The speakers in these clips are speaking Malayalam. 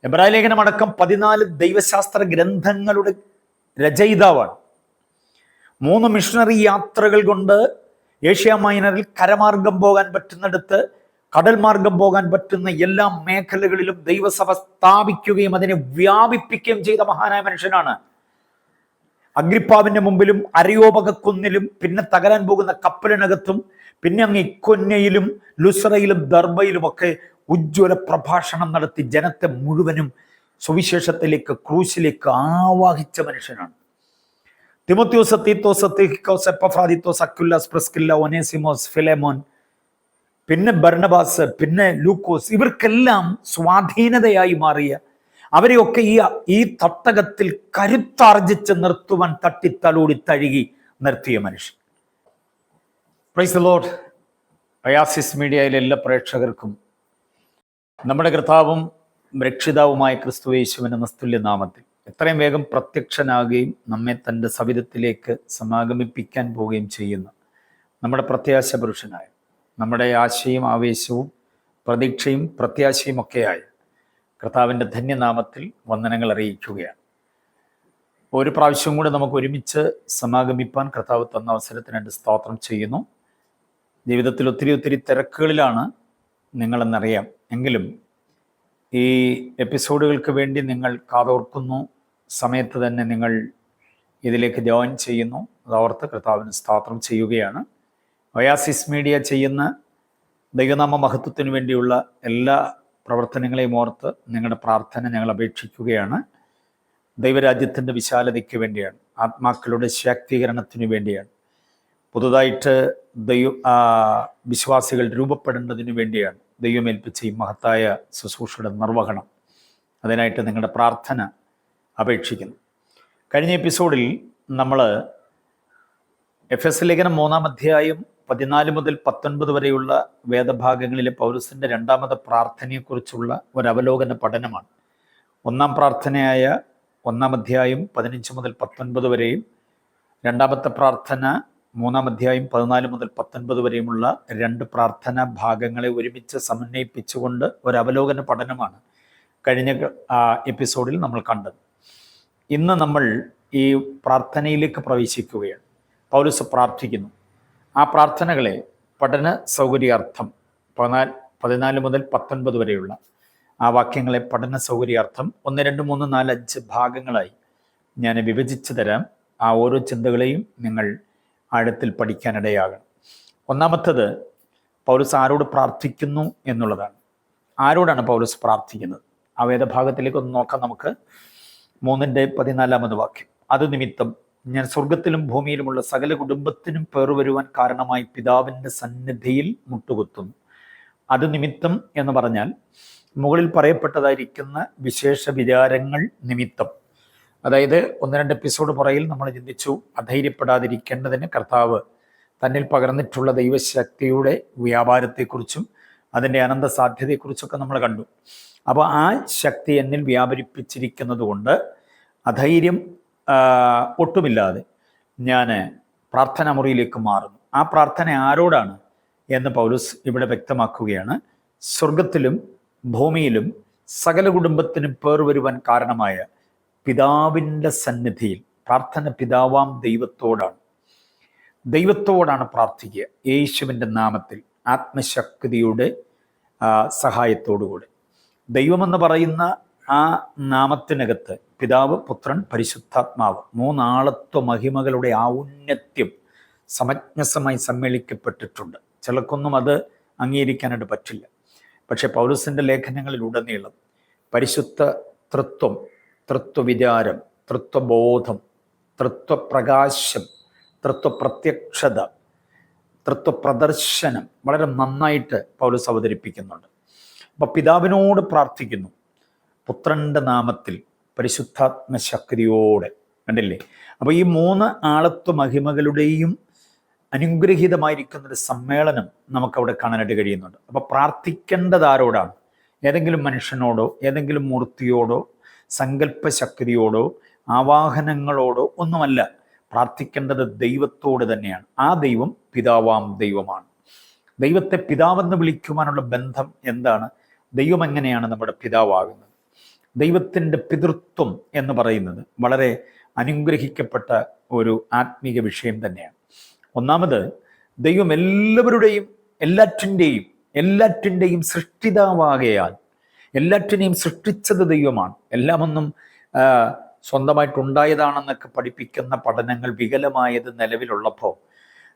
എബ്രായ ലേഖനം അടക്കം 14 ദൈവശാസ്ത്ര ഗ്രന്ഥങ്ങളുടെ രചയിതാവാണ്. 3 മിഷണറി യാത്രകൾ കൊണ്ട് ഏഷ്യ മൈനറിൽ കരമാർഗം പോകാൻ പറ്റുന്നിടത്ത് കടൽ മാർഗം പോകാൻ പറ്റുന്ന എല്ലാ മേഖലകളിലും ദൈവസഭ സ്ഥാപിക്കുകയും അതിനെ വ്യാപിപ്പിക്കുകയും ചെയ്ത മഹാനായ മനുഷ്യനാണ്. അഗ്രിപ്പാവിന്റെ മുമ്പിലും അരയോപകുന്നിലും പിന്നെ തകരാൻ പോകുന്ന കപ്പലിനകത്തും പിന്നെ അങ്ങ് ഇക്കൊന്നയിലും ലുസ്രയിലും ദർബയിലും ഒക്കെ ഉജ്ജ്വല പ്രഭാഷണം നടത്തി ജനത്തെ മുഴുവനും സുവിശേഷത്തിലേക്ക് ക്രൂശിലേക്ക് ആവാഹിച്ച മനുഷ്യനാണ്. തിമോത്തിയോസ്, തീത്തോസ്, തിഹിക്കോസ്, എപ്പഫ്രാദിത്തോസ്, അക്വിലാസ്, പ്രിസ്കില്ല, ഒനേസിമോസ്, ഫിലേമോൻ, പിന്നെ ബർണബാസ്, പിന്നെ ലൂക്കോസ്, ഇവർക്കെല്ലാം സ്വാധീനതയായി മാറിയ അവരെയൊക്കെ ഈ തട്ടകത്തിൽ കരുത്താർജിച്ച് നിർത്തുവാൻ തട്ടിത്തലോടി തഴുകി നിർത്തിയ മനുഷ്യൻ. Praise the Lord. ഒയാസിസ് മീഡിയയിലെ എല്ലാ പ്രേക്ഷകർക്കും നമ്മുടെ കർത്താവും രക്ഷിതാവുമായ ക്രിസ്തു യേശുവിന്റെ നിസ്തുല്യ നാമത്തിൽ എത്രയും വേഗം പ്രത്യക്ഷനാകുകയും നമ്മെ തൻ്റെ സവിധത്തിലേക്ക് സമാഗമിപ്പിക്കാൻ പോവുകയും ചെയ്യുന്ന നമ്മുടെ പ്രത്യാശ പുരുഷനായ, നമ്മുടെ ആശയും ആവേശവും പ്രതീക്ഷയും പ്രത്യാശയും ഒക്കെയായ കർത്താവിൻ്റെ ധന്യനാമത്തിൽ വന്ദനങ്ങൾ അറിയിക്കുകയാണ്. ഒരു പ്രാവശ്യം കൂടെ നമുക്ക് ഒരുമിച്ച് സമാഗമിപ്പാൻ കർത്താവ് തന്ന അവസരത്തിനായിട്ട് സ്തോത്രം ചെയ്യുന്നു. ജീവിതത്തിൽ ഒത്തിരി തിരക്കുകളിലാണ് നിങ്ങളെന്നറിയാം. എങ്കിലും ഈ എപ്പിസോഡുകൾക്ക് വേണ്ടി നിങ്ങൾ കാതോർക്കുന്നു, സമയത്ത് തന്നെ നിങ്ങൾ ഇതിലേക്ക് ജോയിൻ ചെയ്യുന്നു. അതോർത്ത് കർത്താവിന് സ്തോത്രം ചെയ്യുകയാണ്. ഒയാസിസ് മീഡിയ ചെയ്യുന്ന ദൈവനാമ മഹത്വത്തിന് വേണ്ടിയുള്ള എല്ലാ പ്രവർത്തനങ്ങളെയും ഓർത്ത് നിങ്ങളുടെ പ്രാർത്ഥന ഞങ്ങൾ അപേക്ഷിക്കുകയാണ്. ദൈവരാജ്യത്തിൻ്റെ വിശാലതയ്ക്ക് വേണ്ടിയാണ്, ആത്മാക്കളുടെ ശാക്തീകരണത്തിന് വേണ്ടിയാണ്, പുതുതായിട്ട് വിശ്വാസികൾ രൂപപ്പെടേണ്ടതിന് വേണ്ടിയാണ് ദൈവമേൽപ്പിച്ച ഈ മഹത്തായ ശുശ്രൂഷയുടെ നിർവഹണം. അതിനായിട്ട് നിങ്ങളുടെ പ്രാർത്ഥന അപേക്ഷിക്കുന്നു. കഴിഞ്ഞ എപ്പിസോഡിൽ നമ്മൾ എഫെസ്യ ലേഖനം 3-ാം അധ്യായം 14 മുതൽ 19 വരെയുള്ള വേദഭാഗങ്ങളിലെ പൗലോസിന്റെ രണ്ടാമത്തെ പ്രാർത്ഥനയെക്കുറിച്ചുള്ള ഒരു അവലോകന പഠനമാണ്. 1-ാം പ്രാർത്ഥനയായ 1-ാം അധ്യായം 15 മുതൽ 19 വരെയും, രണ്ടാമത്തെ പ്രാർത്ഥന 3-ാം അധ്യായം 14 മുതൽ 19 വരെയുമുള്ള 2 പ്രാർത്ഥനാ ഭാഗങ്ങളെ ഒരുമിച്ച് സമന്വയിപ്പിച്ചുകൊണ്ട് ഒരു അവലോകന പഠനമാണ് കഴിഞ്ഞ എപ്പിസോഡിൽ നമ്മൾ കണ്ടത്. ഇന്ന് നമ്മൾ ഈ പ്രാർത്ഥനയിലേക്ക് പ്രവേശിക്കുകയാണ്. പൗലോസ് പ്രാർത്ഥിക്കുന്നു. ആ പ്രാർത്ഥനകളെ പഠന സൗകര്യാർത്ഥം 14 മുതൽ 19 വരെയുള്ള ആ വാക്യങ്ങളെ പഠന സൗകര്യാർത്ഥം 1, 2, 3, 4, 5 ഭാഗങ്ങളായി ഞാൻ വിഭജിച്ചു തരാം. ആ ഓരോ ചിന്തകളെയും നിങ്ങൾ ആഴത്തിൽ പഠിക്കാനിടയാകണം. ഒന്നാമത്തത്, പൗലോസ് ആരോട് പ്രാർത്ഥിക്കുന്നു എന്നുള്ളതാണ്. ആരോടാണ് പൗലോസ് പ്രാർത്ഥിക്കുന്നത്? ആ വേദഭാഗത്തിലേക്ക് ഒന്ന് നോക്കാം നമുക്ക്. 3:14 വാക്യം. അത് നിമിത്തം ഞാൻ സ്വർഗത്തിലും ഭൂമിയിലുമുള്ള സകല കുടുംബത്തിനും പേർ വരുവാൻ കാരണമായി പിതാവിൻ്റെ സന്നിധിയിൽ മുട്ടുകുത്തുന്നു. അത് നിമിത്തം എന്ന് പറഞ്ഞാൽ മുകളിൽ പറയപ്പെട്ടതായിരിക്കുന്ന വിശേഷ വിചാരങ്ങൾ നിമിത്തം. അതായത് 1-2 എപ്പിസോഡ് പുറകിൽ നമ്മൾ ചിന്തിച്ചു, അധൈര്യപ്പെടാതിരിക്കേണ്ടതിന് കർത്താവ് തന്നിൽ പകർന്നിട്ടുള്ള ദൈവശക്തിയുടെ വ്യാപാരത്തെക്കുറിച്ചും അതിൻ്റെ അനന്ത സാധ്യതയെക്കുറിച്ചൊക്കെ നമ്മൾ കണ്ടു. അപ്പോൾ ആ ശക്തി എന്നിൽ വ്യാപരിപ്പിച്ചിരിക്കുന്നത് കൊണ്ട് അധൈര്യം ഒട്ടുമില്ലാതെ ഞാൻ പ്രാർത്ഥനാ മുറിയിലേക്ക് മാറുന്നു. ആ പ്രാർത്ഥന ആരോടാണ് എന്ന് പൗലോസ് ഇവിടെ വ്യക്തമാക്കുകയാണ്. സ്വർഗത്തിലും ഭൂമിയിലും സകല കുടുംബത്തിനും പേർ വരുവാൻ കാരണമായ പിതാവിൻ്റെ സന്നിധിയിൽ. പ്രാർത്ഥന പിതാവാം ദൈവത്തോടാണ് പ്രാർത്ഥിക്കുക, യേശുവിൻ്റെ നാമത്തിൽ, ആത്മശക്തിയുടെ സഹായത്തോടുകൂടി. ദൈവമെന്ന് പറയുന്ന ആ നാമത്തിനകത്ത് പിതാവ്, പുത്രൻ, പരിശുദ്ധാത്മാവ് 3 ആളത്വ മഹിമകളുടെ ഔന്നത്യം സമഞ്ജസമായി സമ്മേളിക്കപ്പെട്ടിട്ടുണ്ട്. ചിലർക്കൊന്നും അത് അംഗീകരിക്കാനായിട്ട് പറ്റില്ല. പക്ഷെ പൗലോസിൻ്റെ ലേഖനങ്ങളിലുടനീളം പരിശുദ്ധ തൃത്വം, തൃത്വവിചാരം, തൃത്വബോധം, തൃത്വപ്രകാശം, തൃത്വപ്രത്യക്ഷത, തൃത്വപ്രദർശനം വളരെ നന്നായിട്ട് പൗലോസ് അവതരിപ്പിക്കുന്നുണ്ട്. അപ്പോൾ പിതാവിനോട് പ്രാർത്ഥിക്കുന്നു, പുത്രൻ്റെ നാമത്തിൽ, പരിശുദ്ധാത്മ ശക്തിയോടെ. കണ്ടില്ലേ? അപ്പോൾ ഈ 3 ആളത്വ മഹിമകളുടെയും അനുഗ്രഹീതമായിരിക്കുന്നൊരു സമ്മേളനം നമുക്കവിടെ കാണാനായിട്ട് കഴിയുന്നുണ്ട്. അപ്പോൾ പ്രാർത്ഥിക്കേണ്ടത് ആരോടാണ്? ഏതെങ്കിലും മനുഷ്യനോടോ, ഏതെങ്കിലും മൂർത്തിയോടോ, സങ്കല്പശക്തിയോടോ, ആവാഹനങ്ങളോടോ ഒന്നുമല്ല. പ്രാർത്ഥിക്കേണ്ടത് ദൈവത്തോട് തന്നെയാണ്. ആ ദൈവം പിതാവാം ദൈവമാണ്. ദൈവത്തെ പിതാവെന്ന് വിളിക്കുവാനുള്ള ബന്ധം എന്താണ്? ദൈവം എങ്ങനെയാണ് നമ്മുടെ പിതാവാകുന്നത്? ദൈവത്തിൻ്റെ പിതൃത്വം എന്ന് പറയുന്നത് വളരെ അനുഗ്രഹിക്കപ്പെട്ട ഒരു ആത്മീക വിഷയം തന്നെയാണ്. ഒന്നാമത്, ദൈവം എല്ലാറ്റിൻ്റെയും സൃഷ്ടിതാവാകയാൽ എല്ലാറ്റിനെയും സൃഷ്ടിച്ചത് ദൈവമാണ്. എല്ലാമൊന്നും സ്വന്തമായിട്ടുണ്ടായതാണെന്നൊക്കെ പഠിപ്പിക്കുന്ന പഠനങ്ങൾ വികലമായത് നിലവിലുള്ളപ്പോൾ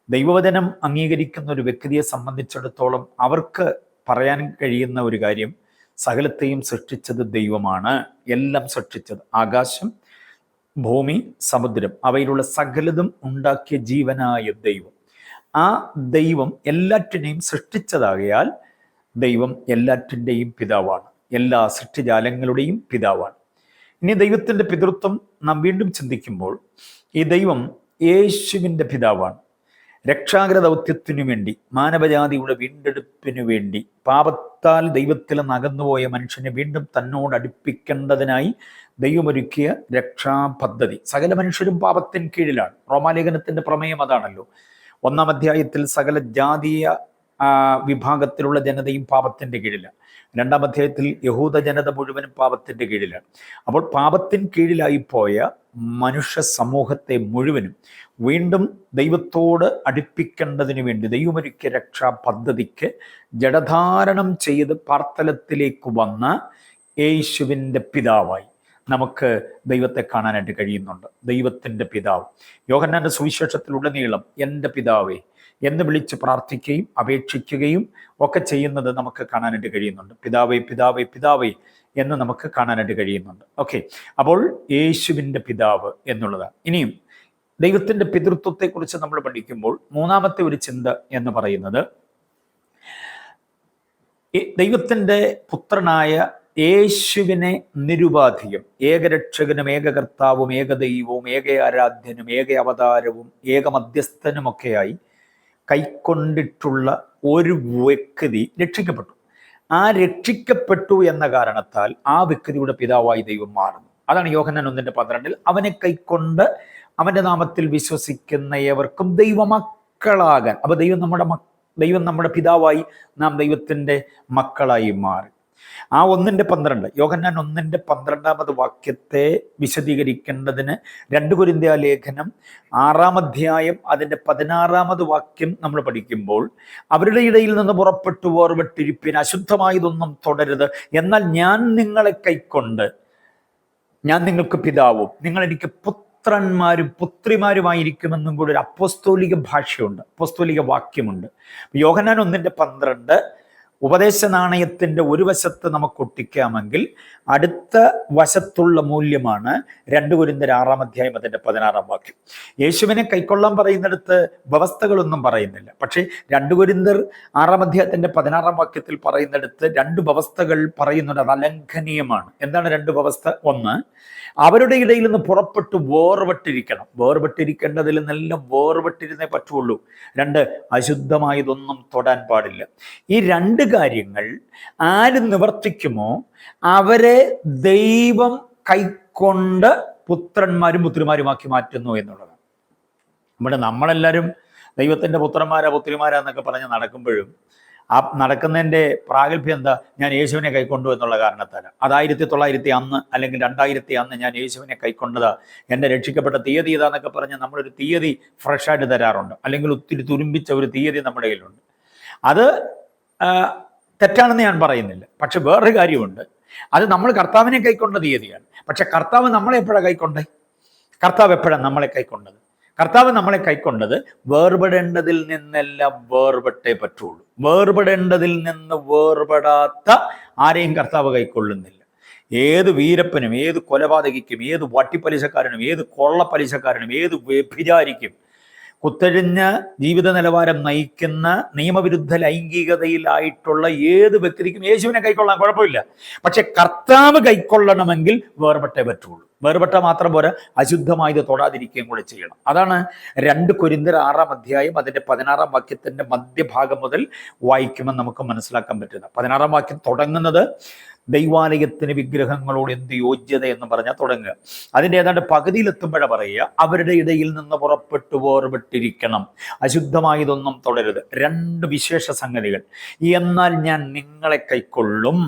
ദൈവവചനം അംഗീകരിക്കുന്ന ഒരു വ്യക്തിയെ സംബന്ധിച്ചിടത്തോളം അവർക്ക് പറയാൻ കഴിയുന്ന ഒരു കാര്യം, സകലത്തെയും സൃഷ്ടിച്ചത് ദൈവമാണ്. എല്ലാം സൃഷ്ടിച്ചത്, ആകാശം, ഭൂമി, സമുദ്രം, അവയിലുള്ള സകലതും ഉണ്ടാക്കിയ ജീവനായ ദൈവം. ആ ദൈവം എല്ലാറ്റിനെയും സൃഷ്ടിച്ചതാകയാൽ ദൈവം എല്ലാറ്റിൻ്റെയും പിതാവാണ്, എല്ലാ സൃഷ്ടിജാലങ്ങളുടെയും പിതാവാണ്. ഇനി ദൈവത്തിൻ്റെ പിതൃത്വം നാം വീണ്ടും ചിന്തിക്കുമ്പോൾ ഈ ദൈവം യേശുവിൻ്റെ പിതാവാണ്. രക്ഷാകര ദൗത്യത്തിനു വേണ്ടി, മാനവജാതിയുടെ വീണ്ടെടുപ്പിനു വേണ്ടി, പാപത്താൽ ദൈവത്തിൽ നിന്ന് അകന്നുപോയ മനുഷ്യനെ വീണ്ടും തന്നോട് അടുപ്പിക്കേണ്ടതിനായി ദൈവമൊരുക്കിയ രക്ഷാപദ്ധതി. സകല മനുഷ്യരും പാപത്തിന് കീഴിലാണ്. റോമാലേഖനത്തിൻ്റെ പ്രമേയം അതാണല്ലോ. 1-ാം അധ്യായത്തിൽ സകല ജാതീയ വിഭാഗത്തിലുള്ള ജനതയും പാപത്തിൻ്റെ കീഴിലാണ്. 2-ാം അധ്യായത്തിൽ യഹൂദ ജനത മുഴുവനും പാപത്തിൻ്റെ കീഴിലാണ്. അപ്പോൾ പാപത്തിന് കീഴിലായി പോയ മനുഷ്യ സമൂഹത്തെ മുഴുവനും വീണ്ടും ദൈവത്തോട് അടുപ്പിക്കേണ്ടതിനു വേണ്ടി ദൈവമൊരുക്കിയ രക്ഷാ പദ്ധതിക്ക് ജഡധാരണം ചെയ്ത് പാർത്തലത്തിലേക്ക് വന്ന യേശുവിൻ്റെ പിതാവായി നമുക്ക് ദൈവത്തെ കാണാനായിട്ട് കഴിയുന്നുണ്ട്. ദൈവത്തിൻ്റെ പിതാവ്. യോഹന്നാന്റെ സുവിശേഷത്തിലുടനീളം എൻ്റെ പിതാവേ എന്ന് വിളിച്ച് പ്രാർത്ഥിക്കുകയും അപേക്ഷിക്കുകയും ഒക്കെ ചെയ്യുന്നത് നമുക്ക് കാണാനായിട്ട് കഴിയുന്നുണ്ട്. പിതാവേ പിതാവേ പിതാവേ എന്ന് നമുക്ക് കാണാനായിട്ട് കഴിയുന്നുണ്ട്. ഓക്കെ, അപ്പോൾ യേശുവിൻ്റെ പിതാവ് എന്നുള്ളതാണ്. ഇനിയും ദൈവത്തിൻ്റെ പിതൃത്വത്തെക്കുറിച്ച് നമ്മൾ പഠിക്കുമ്പോൾ മൂന്നാമത്തെ ഒരു ചിന്ത എന്ന് പറയുന്നത്, ദൈവത്തിൻ്റെ പുത്രനായ യേശുവിനെ നിരുപാധികം ഏകരക്ഷകനും ഏകകർത്താവും ഏകദൈവവും ഏക ആരാധ്യനും ഏക അവതാരവും ഏക മധ്യസ്ഥനുമൊക്കെയായി കൈക്കൊണ്ടിട്ടുള്ള ഒരു വ്യക്തി രക്ഷിക്കപ്പെട്ടു. ആ രക്ഷിക്കപ്പെട്ടു എന്ന കാരണത്താൽ ആ വ്യക്തിയുടെ പിതാവായി ദൈവം മാറുന്നു. അതാണ് യോഹന്നാൻ 1:12 അവനെ കൈക്കൊണ്ട് അവൻ്റെ നാമത്തിൽ വിശ്വസിക്കുന്ന ഏവർക്കും ദൈവമക്കളാകാൻ. അപ്പൊ ദൈവം നമ്മുടെ പിതാവായി, നാം ദൈവത്തിൻ്റെ മക്കളായി മാറി. ആ 1:12 യോഹന്നാൻ 1:12 വാക്യത്തെ വിശദീകരിക്കേണ്ടതിന് 2 കൊരിന്ത്യ ലേഖനം 6-ാം അധ്യായം അതിൻ്റെ 16-ാമത് വാക്യം നമ്മൾ പഠിക്കുമ്പോൾ, അവരുടെ ഇടയിൽ നിന്ന് പുറപ്പെട്ടു വേർപെട്ടിരിപ്പിൻ, അശുദ്ധമായതൊന്നും തുടരുത്, എന്നാൽ ഞാൻ നിങ്ങളെ കൈക്കൊണ്ട് ഞാൻ നിങ്ങൾക്ക് പിതാവും നിങ്ങൾ എനിക്ക് പുത്രന്മാരും പുത്രിമാരുമായിരിക്കുമെന്നും കൂടി ഒരു അപ്പോസ്തോലിക ഭാഷയുണ്ട്, അപ്പോസ്തോലിക വാക്യമുണ്ട്. യോഹന്നാൻ 1:12 ഉപദേശ നാണയത്തിൻ്റെ ഒരു വശത്ത് നമുക്ക് ഒട്ടിക്കാമെങ്കിൽ അടുത്ത വശത്തുള്ള മൂല്യമാണ് 2 കൊരിന്ത്യർ 6-ാം അധ്യായം അതിൻ്റെ 16-ാം വാക്യം. യേശുവിനെ കൈക്കൊള്ളാൻ പറയുന്നിടത്ത് വ്യവസ്ഥകളൊന്നും പറയുന്നില്ല. പക്ഷേ 2 കൊരിന്ത്യർ 6-ാം അധ്യായത്തിൻ്റെ 16-ാം വാക്യത്തിൽ പറയുന്നിടത്ത് 2 വ്യവസ്ഥകൾ പറയുന്നുണ്ട്. അത് അലംഘനീയമാണ്. എന്താണ് 2 വ്യവസ്ഥ? 1, അവരുടെ ഇടയിൽ നിന്ന് പുറപ്പെട്ട് വേർപെട്ടിരിക്കണം. വേർപെട്ടിരിക്കേണ്ടതിൽ നിന്നെല്ലാം വേർപെട്ടിരുന്നേ പറ്റുള്ളൂ. 2, അശുദ്ധമായതൊന്നും തൊടാൻ പാടില്ല. ഈ 2 കാര്യങ്ങൾ ആര് നിവർത്തിക്കുമോ അവരെ ദൈവം കൈക്കൊണ്ട് പുത്രന്മാരും പുത്രിമാരുമാക്കി മാറ്റുന്നു എന്നുള്ളതാണ്. നമ്മളെല്ലാവരും ദൈവത്തിൻ്റെ പുത്രന്മാരാ പുത്രിമാരാന്നൊക്കെ പറഞ്ഞ് നടക്കുമ്പോഴും ആ നടക്കുന്നതിൻ്റെ പ്രാഗൽഭ്യം എന്താ? ഞാൻ യേശുവിനെ കൈക്കൊണ്ടു എന്നുള്ള കാരണത്താലാണ്. അത് 1900 അല്ലെങ്കിൽ 2000 ഞാൻ യേശുവിനെ കൈക്കൊണ്ടതാ, എൻ്റെ രക്ഷിക്കപ്പെട്ട തീയതി ഇതാന്നൊക്കെ പറഞ്ഞ് നമ്മളൊരു തീയതി ഫ്രഷായിട്ട് തരാറുണ്ട്, അല്ലെങ്കിൽ ഒത്തിരി തുരുമ്പിച്ച ഒരു തീയതി നമ്മുടെ കയ്യിലുണ്ട്. അത് തെറ്റാണെന്ന് ഞാൻ പറയുന്നില്ല. പക്ഷെ വേറൊരു കാര്യമുണ്ട്, അത് നമ്മൾ കർത്താവിനെ കൈക്കൊണ്ട തീയതിയാണ്. പക്ഷെ കർത്താവ് നമ്മളെ എപ്പോഴാണ് കൈക്കൊണ്ടേ? കർത്താവ് എപ്പോഴാണ് നമ്മളെ കൈക്കൊണ്ടത്? കർത്താവ് നമ്മളെ കൈക്കൊണ്ടത് വേർപെടേണ്ടതിൽ നിന്നെല്ലാം വേർപെട്ടേ പറ്റുള്ളൂ. വേർപെടേണ്ടതിൽ നിന്ന് വേർപെടാത്ത ആരെയും കർത്താവ് കൈക്കൊള്ളുന്നില്ല. ഏത് വീരപ്പനും ഏത് കൊലപാതകിക്കും ഏത് വട്ടിപ്പലിശക്കാരനും ഏത് കൊള്ളപ്പലിശക്കാരനും ഏത് വ്യഭിചാരിക്കും കുത്തഴിഞ്ഞ ജീവിത നിലവാരം നയിക്കുന്ന നിയമവിരുദ്ധ ലൈംഗികതയിലായിട്ടുള്ള ഏത് വ്യക്തിക്കും യേശുവിനെ കൈക്കൊള്ളാൻ കുഴപ്പമില്ല. പക്ഷെ കർത്താവ് കൈക്കൊള്ളണമെങ്കിൽ വേർപെട്ടേ പറ്റുള്ളൂ. വേർപെട്ടാൽ മാത്രം പോരാ, അശുദ്ധമായത് തൊടാതിരിക്കുകയും കൂടെ ചെയ്യണം. അതാണ് 2 കൊരിന്ത്യർ 6-ാം അധ്യായം അതിൻ്റെ 16-ാം വാക്യത്തിൻ്റെ മധ്യഭാഗം മുതൽ വായിക്കുമ്പോൾ നമുക്ക് മനസ്സിലാക്കാൻ പറ്റുന്നത്. 16-ാം വാക്യം തുടങ്ങുന്നത് ദൈവാലയത്തിന് വിഗ്രഹങ്ങളോട് എന്ത് യോഗ്യത എന്ന് പറഞ്ഞാൽ തുടങ്ങുക. അതിൻ്റെ ഏതാണ്ട് പകുതിയിലെത്തുമ്പോഴാണ് പറയുക, അവരുടെ ഇടയിൽ നിന്ന് പുറപ്പെട്ടു വേർപെട്ടിരിക്കണം, അശുദ്ധമായതൊന്നും തുടരുത്. 2 വിശേഷ സംഗതികൾ. എന്നാൽ ഞാൻ നിങ്ങളെ കൈക്കൊള്ളും,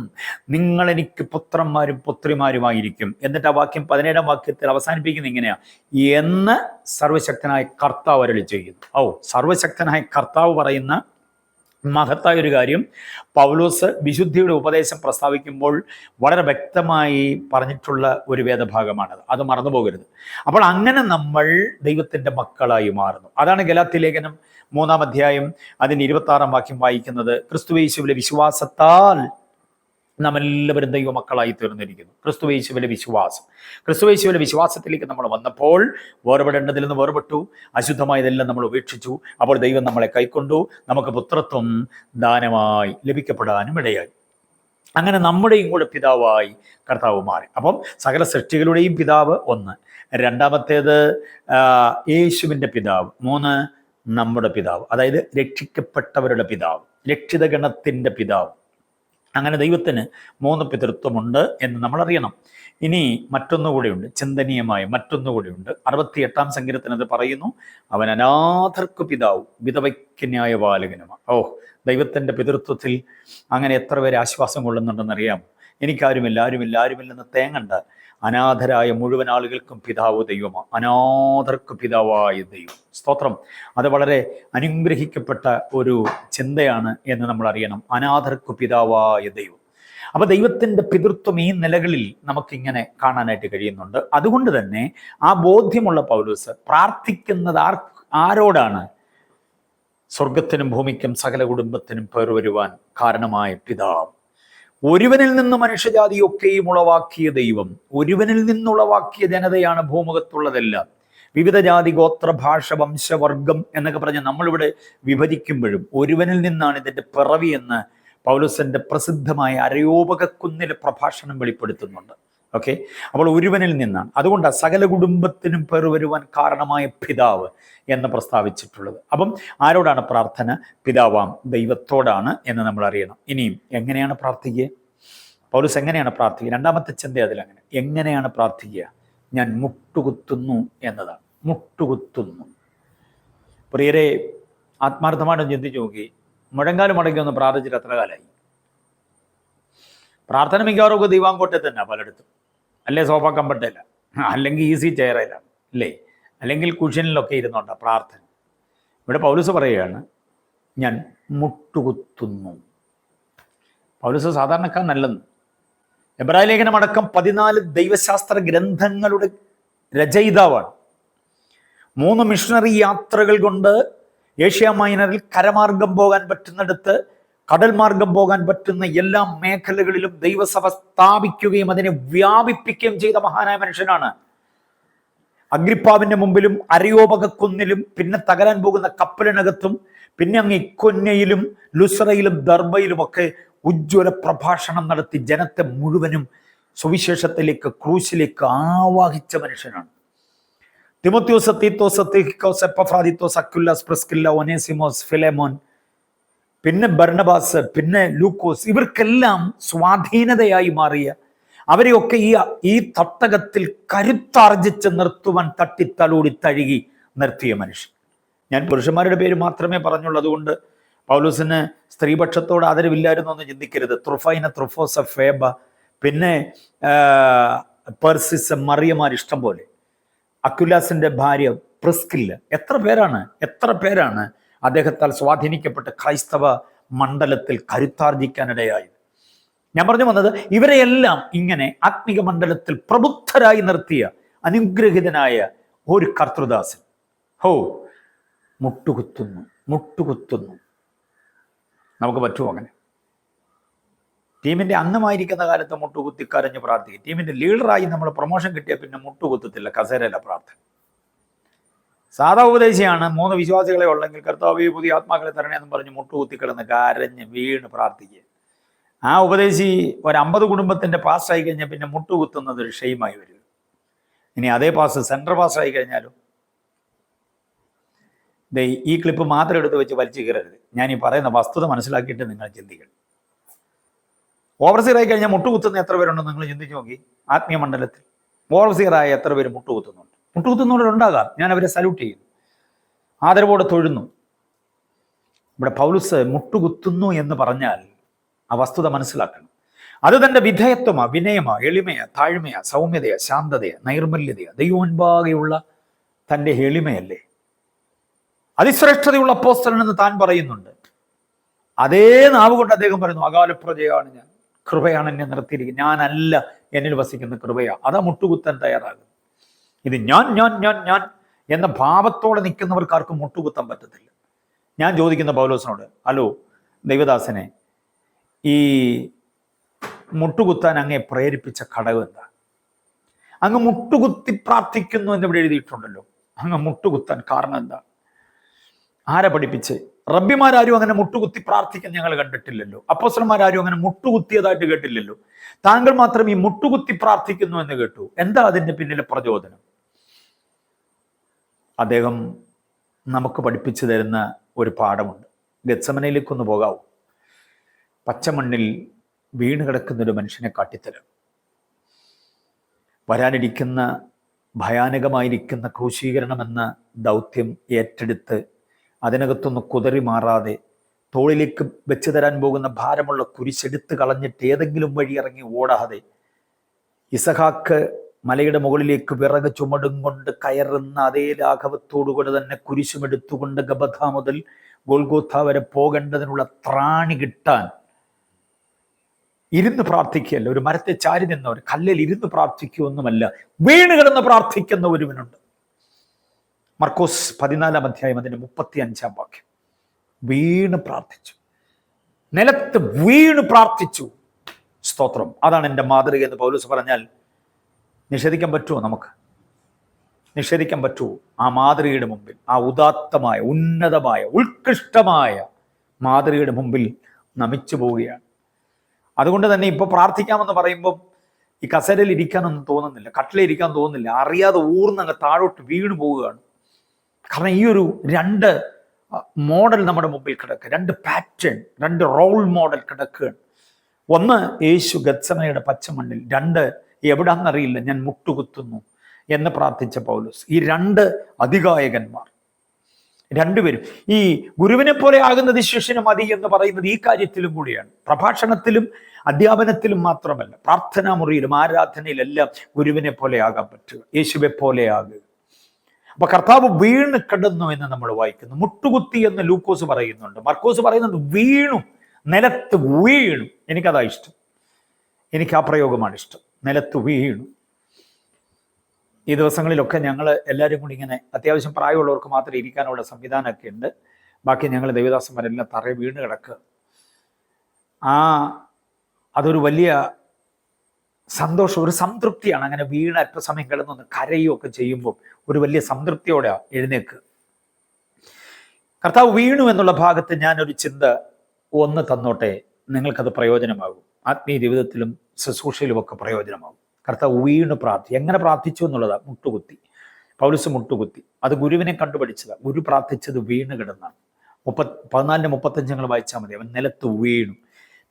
നിങ്ങളെനിക്ക് പുത്രന്മാരും പുത്രിമാരുമായിരിക്കും. എന്നിട്ട് ആ വാക്യം 17-ാം വാക്യത്തിൽ അവസാനിപ്പിക്കുന്നത് ഇങ്ങനെയാ, എന്ന് സർവശക്തനായ കർത്താവ് അരുളി ചെയ്യുന്നു. സർവശക്തനായ കർത്താവ് പറയുന്ന മഹത്തായ ഒരു കാര്യം പൗലോസ് വിശുദ്ധിയുടെ ഉപദേശം പ്രസ്താവിക്കുമ്പോൾ വളരെ വ്യക്തമായി പറഞ്ഞിട്ടുള്ള ഒരു വേദഭാഗമാണത്. അത് മറന്നു പോകരുത്. അപ്പോൾ അങ്ങനെ നമ്മൾ ദൈവത്തിൻ്റെ മക്കളായി മാറുന്നു. അതാണ് ഗലാത്യ ലേഖനം 3-ാം അധ്യായം അതിൻ്റെ 26-ാം വാക്യം വായിക്കുന്നത്. ക്രിസ്തുയേശുവിലെ വിശ്വാസത്താൽ നാം എല്ലാവരും ദൈവമക്കളായി തീർന്നിരിക്കുന്നു. ക്രിസ്തുയേശുവിലെ വിശ്വാസം, ക്രിസ്തുയേശുവിലെ വിശ്വാസത്തിലേക്ക് നമ്മൾ വന്നപ്പോൾ വേർപെടേണ്ടതിൽ നിന്ന് വേർപെട്ടു, അശുദ്ധമായതെല്ലാം നമ്മൾ ഉപേക്ഷിച്ചു. അപ്പോൾ ദൈവം നമ്മളെ കൈക്കൊണ്ടു, നമുക്ക് പുത്രത്വം ദാനമായി ലഭിക്കപ്പെടാനും ഇടയായി. അങ്ങനെ നമ്മുടെയും കൂടെ പിതാവായി കർത്താവ് മാറി. അപ്പം സകല സൃഷ്ടികളുടെയും പിതാവ് ഒന്ന്, രണ്ടാമത്തേത് യേശുവിൻ്റെ പിതാവ്, 3 നമ്മുടെ പിതാവ്, അതായത് രക്ഷിക്കപ്പെട്ടവരുടെ പിതാവ്, രക്ഷിത ഗണത്തിൻ്റെ പിതാവ്. അങ്ങനെ ദൈവത്തിന് 3 പിതൃത്വമുണ്ട് എന്ന് നമ്മൾ അറിയണം. ഇനി മറ്റൊന്നുകൂടിയുണ്ട്, ചിന്തനീയമായ മറ്റൊന്നുകൂടിയുണ്ട്. 68-ാം സങ്കീർത്തനത്തിൽ പറയുന്നു, അവൻ അനാഥർക്ക് പിതാവും വിധവയ്ക്ക് ന്യായപാലകനുമാണ്. ദൈവത്തിൻ്റെ പിതൃത്വത്തിൽ അങ്ങനെ എത്ര പേര് ആശ്വാസം കൊള്ളുന്നുണ്ടെന്നറിയാം. ആരുമില്ലെന്ന് തേങ്ങണ്ട. അനാഥരായ മുഴുവൻ ആളുകൾക്കും പിതാവ് ദൈവമാണ്. അനാഥർക്ക് പിതാവായ ദൈവം. സ്തോത്രം. അത് വളരെ അനുഗ്രഹിക്കപ്പെട്ട ഒരു ചിന്തയാണ് എന്ന് നമ്മൾ അറിയണം. അനാഥർക്ക് പിതാവായ ദൈവം. അപ്പൊ ദൈവത്തിൻ്റെ പിതൃത്വം ഈ നിലകളിൽ നമുക്കിങ്ങനെ കാണാനായിട്ട് കഴിയുന്നുണ്ട്. അതുകൊണ്ട് തന്നെ ആ ബോധ്യമുള്ള പൗലോസ് പ്രാർത്ഥിക്കുന്നത് ആരോടാണ്? സ്വർഗത്തിനും ഭൂമിക്കും സകല കുടുംബത്തിനും പേർ വരുവാൻ കാരണമായ പിതാവ്. ഒരുവനിൽ നിന്ന് മനുഷ്യജാതിയൊക്കെയും ഉളവാക്കിയ ദൈവം, ഒരുവനിൽ നിന്നുളവാക്കിയ ജനതയാണ് ഭൂമുഖത്തുള്ളതെല്ലാം. വിവിധ ജാതി, ഗോത്ര, ഭാഷ, വംശവർഗം എന്നൊക്കെ പറഞ്ഞ് നമ്മളിവിടെ വിഭജിക്കുമ്പോഴും ഒരുവനിൽ നിന്നാണ് ഇതിൻ്റെ പിറവി എന്ന് പൗലോസിന്റെ പ്രസിദ്ധമായ അരയോപകക്കുന്നിലെ പ്രഭാഷണം വെളിപ്പെടുത്തുന്നുണ്ട്. ഓക്കെ, അപ്പോൾ ഒരുവനിൽ നിന്നാണ്. അതുകൊണ്ടാണ് സകല കുടുംബത്തിനും പേർ വരുവാൻ കാരണമായ പിതാവ് എന്ന് പ്രസ്താവിച്ചിട്ടുള്ളത്. അപ്പം ആരോടാണ് പ്രാർത്ഥന? പിതാവാം ദൈവത്തോടാണ് എന്ന് നമ്മൾ അറിയണം. ഇനിയും എങ്ങനെയാണ് പ്രാർത്ഥിക്കുക? പൗലോസ് എങ്ങനെയാണ് പ്രാർത്ഥിക്കുക? 2-ാമത്തെ ചിന്ത അതിലങ്ങനെ. എങ്ങനെയാണ് പ്രാർത്ഥിക്കുക? ഞാൻ മുട്ടുകുത്തുന്നു എന്നതാണ്. മുട്ടുകുത്തുന്നു. പ്രിയരെ, ആത്മാർത്ഥമായിട്ട് ചിന്തിച്ചു നോക്കി. മുഴങ്കാലം മടക്കി ഒന്ന് പ്രാർത്ഥിച്ചിട്ട് എത്ര കാലമായി? പ്രാർത്ഥന മിക്കവാറും ദൈവാങ്കോട്ടെ തന്നെ പലയിടത്തും. അല്ലേ സോഫ കമ്പട്ടല്ല, അല്ലെങ്കിൽ ഈസി ചെയറിലാണ്, അല്ലേ, അല്ലെങ്കിൽ കുഷ്യനിലൊക്കെ ഇരുന്നുണ്ട പ്രാർത്ഥന. ഇവിടെ പൗലോസ് പറയുകയാണ്, ഞാൻ മുട്ടുകുത്തുന്നു. പൗലോസ് സാധാരണക്കാരനല്ലെന്ന്. എബ്രായ ലേഖനം അടക്കം 14 ദൈവശാസ്ത്ര ഗ്രന്ഥങ്ങളുടെ രചയിതാവാണ്. 3 മിഷണറി യാത്രകൾ കൊണ്ട് ഏഷ്യ മൈനറിൽ കരമാർഗം പോകാൻ പറ്റുന്നിടത്ത് കടൽ മാർഗം പോകാൻ പറ്റുന്ന എല്ലാ മേഖലകളിലും ദൈവസഭ സ്ഥാപിക്കുകയും അതിനെ വ്യാപിപ്പിക്കുകയും ചെയ്ത മഹാനായ മനുഷ്യനാണ്. അഗ്രിപ്പാവിന്റെ മുമ്പിലും അരയോപകക്കുന്നിലും പിന്നെ തകരാൻ പോകുന്ന കപ്പലിനകത്തും പിന്നെ അങ്ങ് ഇക്കൊന്നയിലും ലുസ്രയിലും ദർബയിലുമൊക്കെ ഉജ്ജ്വല പ്രഭാഷണം നടത്തി ജനത്തെ മുഴുവനും സുവിശേഷത്തിലേക്ക്, ക്രൂശിലേക്ക് ആവാഹിച്ച മനുഷ്യനാണ്. തിമോത്തിയോസ്, തീത്തോസ്, തിഹിക്കോസ്, എപ്പഫ്രാദിത്തോസ്, അക്വിലാസ്, പ്രിസ്കില്ല, ഒനേസിമോസ്, ഫിലേമോൻ, പിന്നെ ബർണബാസ്, പിന്നെ ലൂക്കോസ്, ഇവർക്കെല്ലാം സ്വാധീനതയായി മാറിയ, അവരെയൊക്കെ ഈ തട്ടകത്തിൽ കരുത്താർജിച്ച് നിർത്തുവാൻ തട്ടിത്തലോടി തഴുകി നിർത്തിയ മനുഷ്യൻ. ഞാൻ പുരുഷന്മാരുടെ പേര് മാത്രമേ പറഞ്ഞുള്ളൂ. അതുകൊണ്ട് പൗലോസിന് സ്ത്രീപക്ഷത്തോട് ആദരവില്ലായിരുന്നു എന്ന് ചിന്തിക്കരുത്. ത്രുഫൈന, ത്രുഫോസ, ഫേബ, പിന്നെ പെർസിസ്, മറിയമാർ ഇഷ്ടം പോലെ, അക്വിലാസിന്റെ ഭാര്യ പ്രിസ്കില്ല, എത്ര പേരാണ് അദ്ദേഹത്താൽ സ്വാധീനിക്കപ്പെട്ട് ക്രൈസ്തവ മണ്ഡലത്തിൽ കരുത്താർജിക്കാനിടയായത്. ഞാൻ പറഞ്ഞു വന്നത്, ഇവരെയെല്ലാം ഇങ്ങനെ ആത്മീക മണ്ഡലത്തിൽ പ്രബുദ്ധരായി നിർത്തിയ അനുഗ്രഹിതനായ ഒരു കർത്തൃദാസൻ മുട്ടുകുത്തുന്നു. നമുക്ക് പറ്റുമോ അങ്ങനെ? ടീമിന്റെ അംഗമായിരിക്കുന്ന കാലത്ത് മുട്ടുകുത്തി കരഞ്ഞ് പ്രാർത്ഥിക്കും. ടീമിന്റെ ലീഡറായി നമ്മൾ പ്രൊമോഷൻ കിട്ടിയ പിന്നെ മുട്ടുകുത്തത്തില്ല, കസേരയില്ല പ്രാർത്ഥന. സാധാ ഉപദേശിയാണ്. 3 വിശ്വാസികളെ ഉള്ളെങ്കിൽ കർത്താവേ പുതിയ ആത്മാക്കളെ തരണേ എന്ന് പറഞ്ഞ് മുട്ടുകുത്തി കിടന്ന് കരഞ്ഞ് വീണ് പ്രാർത്ഥിക്കുക. ആ ഉപദേശി ഒരു 50 കുടുംബത്തിന്റെ പാസ്റ്റായി കഴിഞ്ഞാൽ പിന്നെ മുട്ടുകുത്തുന്നത് ഒരു ഷെയിമായി വരും. ഇനി അതേ പാസ് സെൻട്രൽ പാസ് ആയി കഴിഞ്ഞാലും ഈ ക്ലിപ്പ് മാത്രം എടുത്ത് വെച്ച് വലിച്ചു കയറരുത്. ഞാൻ ഈ പറയുന്ന വസ്തുത മനസ്സിലാക്കിയിട്ട് നിങ്ങൾ ചിന്തിക്കണം. ഓവർസീർ ആയി കഴിഞ്ഞാൽ മുട്ടുകുത്തുന്ന എത്ര പേരുണ്ടെന്ന് നിങ്ങൾ ചിന്തിച്ച് നോക്കി. ആത്മീയ മണ്ഡലത്തിൽ ഓവർസീറായ എത്ര പേര് മുട്ടുകുത്തുന്നുണ്ട്? മുട്ടുകുത്തുന്നവരുണ്ടാകാം, ഞാൻ അവരെ സല്യൂട്ട് ചെയ്യുന്നു, ആദരവോടെ തൊഴുന്നു. ഇവിടെ പൗലുസ് മുട്ടുകുത്തുന്നു എന്ന് പറഞ്ഞാൽ ആ വസ്തുത മനസ്സിലാക്കണം. അത് തൻ്റെ വിധേയത്വമാ, വിനയമാ, എളിമയാ, താഴ്മയാ, സൗമ്യതയാ, ശാന്തതയാ, നൈർമല്യതയാ, ദൈവമുൻപാകെയുള്ള തൻ്റെ എളിമയല്ലേ. അതിശ്രേഷ്ഠതയുള്ള അപ്പോസ്തലനെന്ന് താൻ പറയുന്നുണ്ട്. അതേ നാവ് കൊണ്ട് അദ്ദേഹം പറയുന്നു, അകാലപ്രജയാണ് ഞാൻ, കൃപയാണ് എന്നെ നിർത്തിയിരിക്കുന്നത്, ഞാനല്ല എന്നിൽ വസിക്കുന്ന കൃപയാ. അതാ മുട്ടുകുത്താൻ തയ്യാറാകും. ഇത് ഞാൻ ഞാൻ ഞാൻ ഞാൻ എന്ന ഭാവത്തോടെ നിൽക്കുന്നവർക്കാർക്കും മുട്ടുകുത്താൻ പറ്റത്തില്ല. ഞാൻ ചോദിക്കുന്ന പൗലോസിനോട്, ഹലോ ദൈവദാസനെ, ഈ മുട്ടുകുത്താൻ അങ്ങേ പ്രേരിപ്പിച്ച ഘടകം എന്താ? അങ്ങ് മുട്ടുകുത്തി പ്രാർത്ഥിക്കുന്നു എന്ന് ഇവിടെ എഴുതിയിട്ടുണ്ടല്ലോ. അങ്ങ് മുട്ടുകുത്താൻ കാരണം എന്താ? ആരെ പഠിപ്പിച്ച്? റബ്ബിമാരും അങ്ങനെ മുട്ടുകുത്തി പ്രാർത്ഥിക്കാൻ ഞങ്ങൾ കണ്ടിട്ടില്ലല്ലോ. അപ്പോസ്തലന്മാരും അങ്ങനെ മുട്ടുകുത്തിയതായിട്ട് കേട്ടില്ലല്ലോ. താങ്കൾ മാത്രം ഈ മുട്ടുകുത്തി പ്രാർത്ഥിക്കുന്നു എന്ന് കേട്ടു. എന്താ അതിൻ്റെ പിന്നിലെ പ്രചോദനം? അദ്ദേഹം നമുക്ക് പഠിപ്പിച്ചു തരുന്ന ഒരു പാഠമുണ്ട്. ഗെത്സമനയിലേക്കൊന്ന് പോകാവൂ. പച്ചമണ്ണിൽ വീണ് കിടക്കുന്നൊരു മനുഷ്യനെ കാട്ടിത്തരാം. വരാനിരിക്കുന്ന ഭയാനകമായിരിക്കുന്ന ക്രൂശീകരണമെന്ന ദൗത്യം ഏറ്റെടുത്ത് അതിനകത്തൊന്ന് കുതറി മാറാതെ തോളിലേക്ക് വെച്ച് തരാൻ പോകുന്ന ഭാരമുള്ള കുരിശെടുത്ത് കളഞ്ഞിട്ട് ഏതെങ്കിലും വഴി ഇറങ്ങി ഓടാതെ ഇസഹാക്ക് മലയുടെ മുകളിലേക്ക് വിറക് ചുമടും കൊണ്ട് കയറുന്ന അതേ ലാഘവത്തോടുകൂടെ തന്നെ കുരിശുമെടുത്തുകൊണ്ട് ഗബഥ മുതൽ ഗോൽഗോഥ വരെ പോകേണ്ടതിനുള്ള ത്രാണി കിട്ടാൻ ഇരുന്ന് പ്രാർത്ഥിക്കുകയല്ല. ഒരു മരത്തെ ചാരി നിന്ന ഒരു കല്ലിൽ ഇരുന്ന് പ്രാർത്ഥിക്കുകയൊന്നുമല്ല, വീണ് കിടന്ന് പ്രാർത്ഥിക്കുന്ന ഒരുവനുണ്ട്. മർക്കോസ് 14-ാം അധ്യായം അതിൻ്റെ 35-ാം വാക്യം. വീണ് പ്രാർത്ഥിച്ചു, നിലത്ത് വീണ് പ്രാർത്ഥിച്ചു. സ്തോത്രം. അതാണ് എൻ്റെ മാതൃക എന്ന് പൗലോസ് പറഞ്ഞാൽ നിഷേധിക്കാൻ പറ്റുമോ? നമുക്ക് നിഷേധിക്കാൻ പറ്റുമോ? ആ മാതൃകയുടെ മുമ്പിൽ, ആ ഉദാത്തമായ, ഉന്നതമായ, ഉത്കൃഷ്ടമായ മാതൃകയുടെ മുമ്പിൽ നമിച്ചു പോവുകയാണ്. അതുകൊണ്ട് തന്നെ ഇപ്പോൾ പ്രാർത്ഥിക്കാമെന്ന് പറയുമ്പോൾ ഈ കസേരയിൽ ഇരിക്കാനൊന്നും തോന്നുന്നില്ല, കട്ടിലിരിക്കാൻ തോന്നുന്നില്ല, അറിയാതെ ഊർന്നങ്ങ് താഴോട്ട് വീണു പോവുകയാണ്. കാരണം ഈ ഒരു രണ്ട് മോഡൽ നമ്മുടെ മുമ്പിൽ കിടക്കുക, രണ്ട് പാറ്റേൺ, രണ്ട് റോൾ മോഡൽ കിടക്കുകയാണ്. ഒന്ന് യേശു ഗത്സമനയുടെ പച്ചമണ്ണിൽ, രണ്ട് എവിടാന്നറിയില്ല ഞാൻ മുട്ടുകുത്തുന്നു എന്ന് പ്രാർത്ഥിച്ച പൗലോസ്. ഈ രണ്ട് അതികായകന്മാർ രണ്ടുപേരും ഈ ഗുരുവിനെ പോലെ ആകുന്നത് ശിഷ്യന് മതി എന്ന് പറയുന്നത് ഈ കാര്യത്തിലും കൂടിയാണ്. പ്രഭാഷണത്തിലും അധ്യാപനത്തിലും മാത്രമല്ല, പ്രാർത്ഥനാ മുറിയിലും ആരാധനയിലെല്ലാം ഗുരുവിനെ പോലെ ആകാൻ പറ്റുക, യേശുവെ പോലെ ആകുക. അപ്പൊ കർത്താവ് വീണ് കിടന്നു എന്ന് നമ്മൾ വായിക്കുന്നു. മുട്ടുകുത്തി എന്ന് ലൂക്കോസ് പറയുന്നുണ്ട്, മർക്കോസ് പറയുന്നുണ്ട് വീണു, നിലത്ത് വീണു. എനിക്കതാ ഇഷ്ടം, എനിക്ക് ആ പ്രയോഗമാണ് ഇഷ്ടം, നിലത്ത് വീണു. ഈ ദിവസങ്ങളിലൊക്കെ ഞങ്ങൾ എല്ലാവരും കൂടി ഇങ്ങനെ, അത്യാവശ്യം പ്രായമുള്ളവർക്ക് മാത്രം ഇരിക്കാനുള്ള സംവിധാനമൊക്കെ ഉണ്ട്, ബാക്കി ഞങ്ങൾ ദേവദാസന്മാരെല്ലാം തറയെ വീണ് കിടക്കുക. അതൊരു വലിയ സന്തോഷം, ഒരു സംതൃപ്തിയാണ്. അങ്ങനെ വീണ് അല്പസമയം കിടന്നൊന്ന് കരയുകയൊക്കെ ചെയ്യുമ്പോൾ ഒരു വലിയ സംതൃപ്തിയോടെ എഴുന്നേൽക്കുക. കർത്താവ് വീണു എന്നുള്ള ഭാഗത്ത് ഞാനൊരു ചിന്ത ഒന്ന് തന്നോട്ടെ, നിങ്ങൾക്കത് പ്രയോജനമാകും. ആത്മീയ ജീവിതത്തിലും ശുശ്രൂഷയിലുമൊക്കെ പ്രയോജനമാകും. കർത്താവ് വീണ് എങ്ങനെ പ്രാർത്ഥിച്ചു എന്നുള്ളതാണ്. മുട്ടുകുത്തി. പൗലോസ് മുട്ടുകുത്തി. അത് ഗുരുവിനെ കണ്ടുപഠിച്ചതാണ്. ഗുരു പ്രാർത്ഥിച്ചത് വീണ് കിടന്നാണ്. 14-35 ഞങ്ങൾ വായിച്ചാൽ മതി. അവൻ നിലത്ത് വീണു.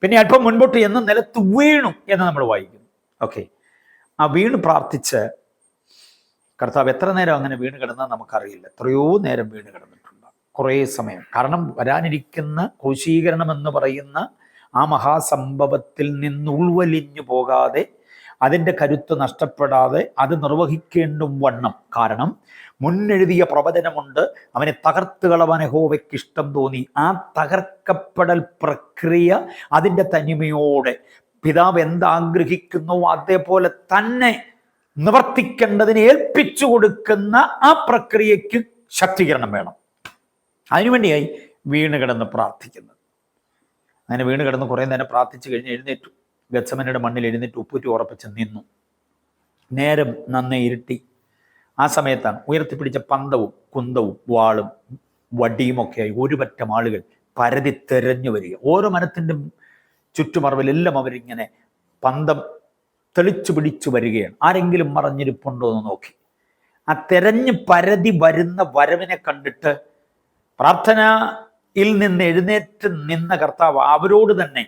പിന്നെ അല്പം മുൻപോട്ട് എന്ന് നിലത്ത് വീണു എന്ന് നമ്മൾ വായിക്കുന്നു. ഓക്കെ, ആ വീണ് പ്രാർത്ഥിച്ച് കർത്താവ് എത്ര നേരം അങ്ങനെ വീണ് കിടന്നാൽ നമുക്കറിയില്ല. എത്രയോ നേരം വീണ് കിടന്നിട്ടുണ്ട്, കുറേ സമയം. കാരണം വരാനിരിക്കുന്ന ക്രൂശീകരണം എന്ന് പറയുന്ന ആ മഹാസംഭവത്തിൽ നിന്ന് ഉൾവലിഞ്ഞു പോകാതെ, അതിൻ്റെ കരുത്ത് നഷ്ടപ്പെടാതെ അത് നിർവഹിക്കേണ്ട വണ്ണം. കാരണം മുന്നെഴുതിയ പ്രവചനമുണ്ട്, അവനെ തകർത്ത് കളവാൻ യഹോവയ്ക്ക് ഇഷ്ടം തോന്നി. ആ തകർക്കപ്പെടൽ പ്രക്രിയ അതിൻ്റെ തനിമയോടെ പിതാവ് എന്താഗ്രഹിക്കുന്നു അതേപോലെ തന്നെ നിവർത്തിക്കേണ്ടതിനെ ഏൽപ്പിച്ചു കൊടുക്കുന്ന ആ പ്രക്രിയയ്ക്ക് ശക്തീകരണം വേണം. അതിനുവേണ്ടിയായി വീണ് കിടന്ന് പ്രാർത്ഥിക്കുന്നത്. അങ്ങനെ വീണ് കിടന്ന് കുറേ നേരം പ്രാർത്ഥിച്ചു കഴിഞ്ഞ് എഴുന്നേറ്റു. ഗത്സമനയുടെ മണ്ണിൽ എഴുന്നേറ്റ് ഉപ്പൂറ്റി ഉറപ്പിച്ച് നിന്നു. നേരം നന്നേ ഇരുട്ടി. ആ സമയത്താണ് ഉയർത്തിപ്പിടിച്ച പന്തവും കുന്തവും വാളും വടിയുമൊക്കെയായി ഒരു പറ്റം ആളുകൾ പരതി തെരഞ്ഞു വരിക. ഓരോ മരത്തിൻ്റെ ചുറ്റുമറവിലെല്ലാം അവരിങ്ങനെ പന്തം തെളിച്ചു പിടിച്ചു വരികയാണ്. ആരെങ്കിലും മറഞ്ഞിരിപ്പുണ്ടോ എന്ന് നോക്കി. ആ തെരഞ്ഞു പരതി വരുന്ന വരവിനെ കണ്ടിട്ട് പ്രാർത്ഥനയിൽ നിന്ന് എഴുന്നേറ്റ് നിന്ന കർത്താവ് അവരോട് തന്നെ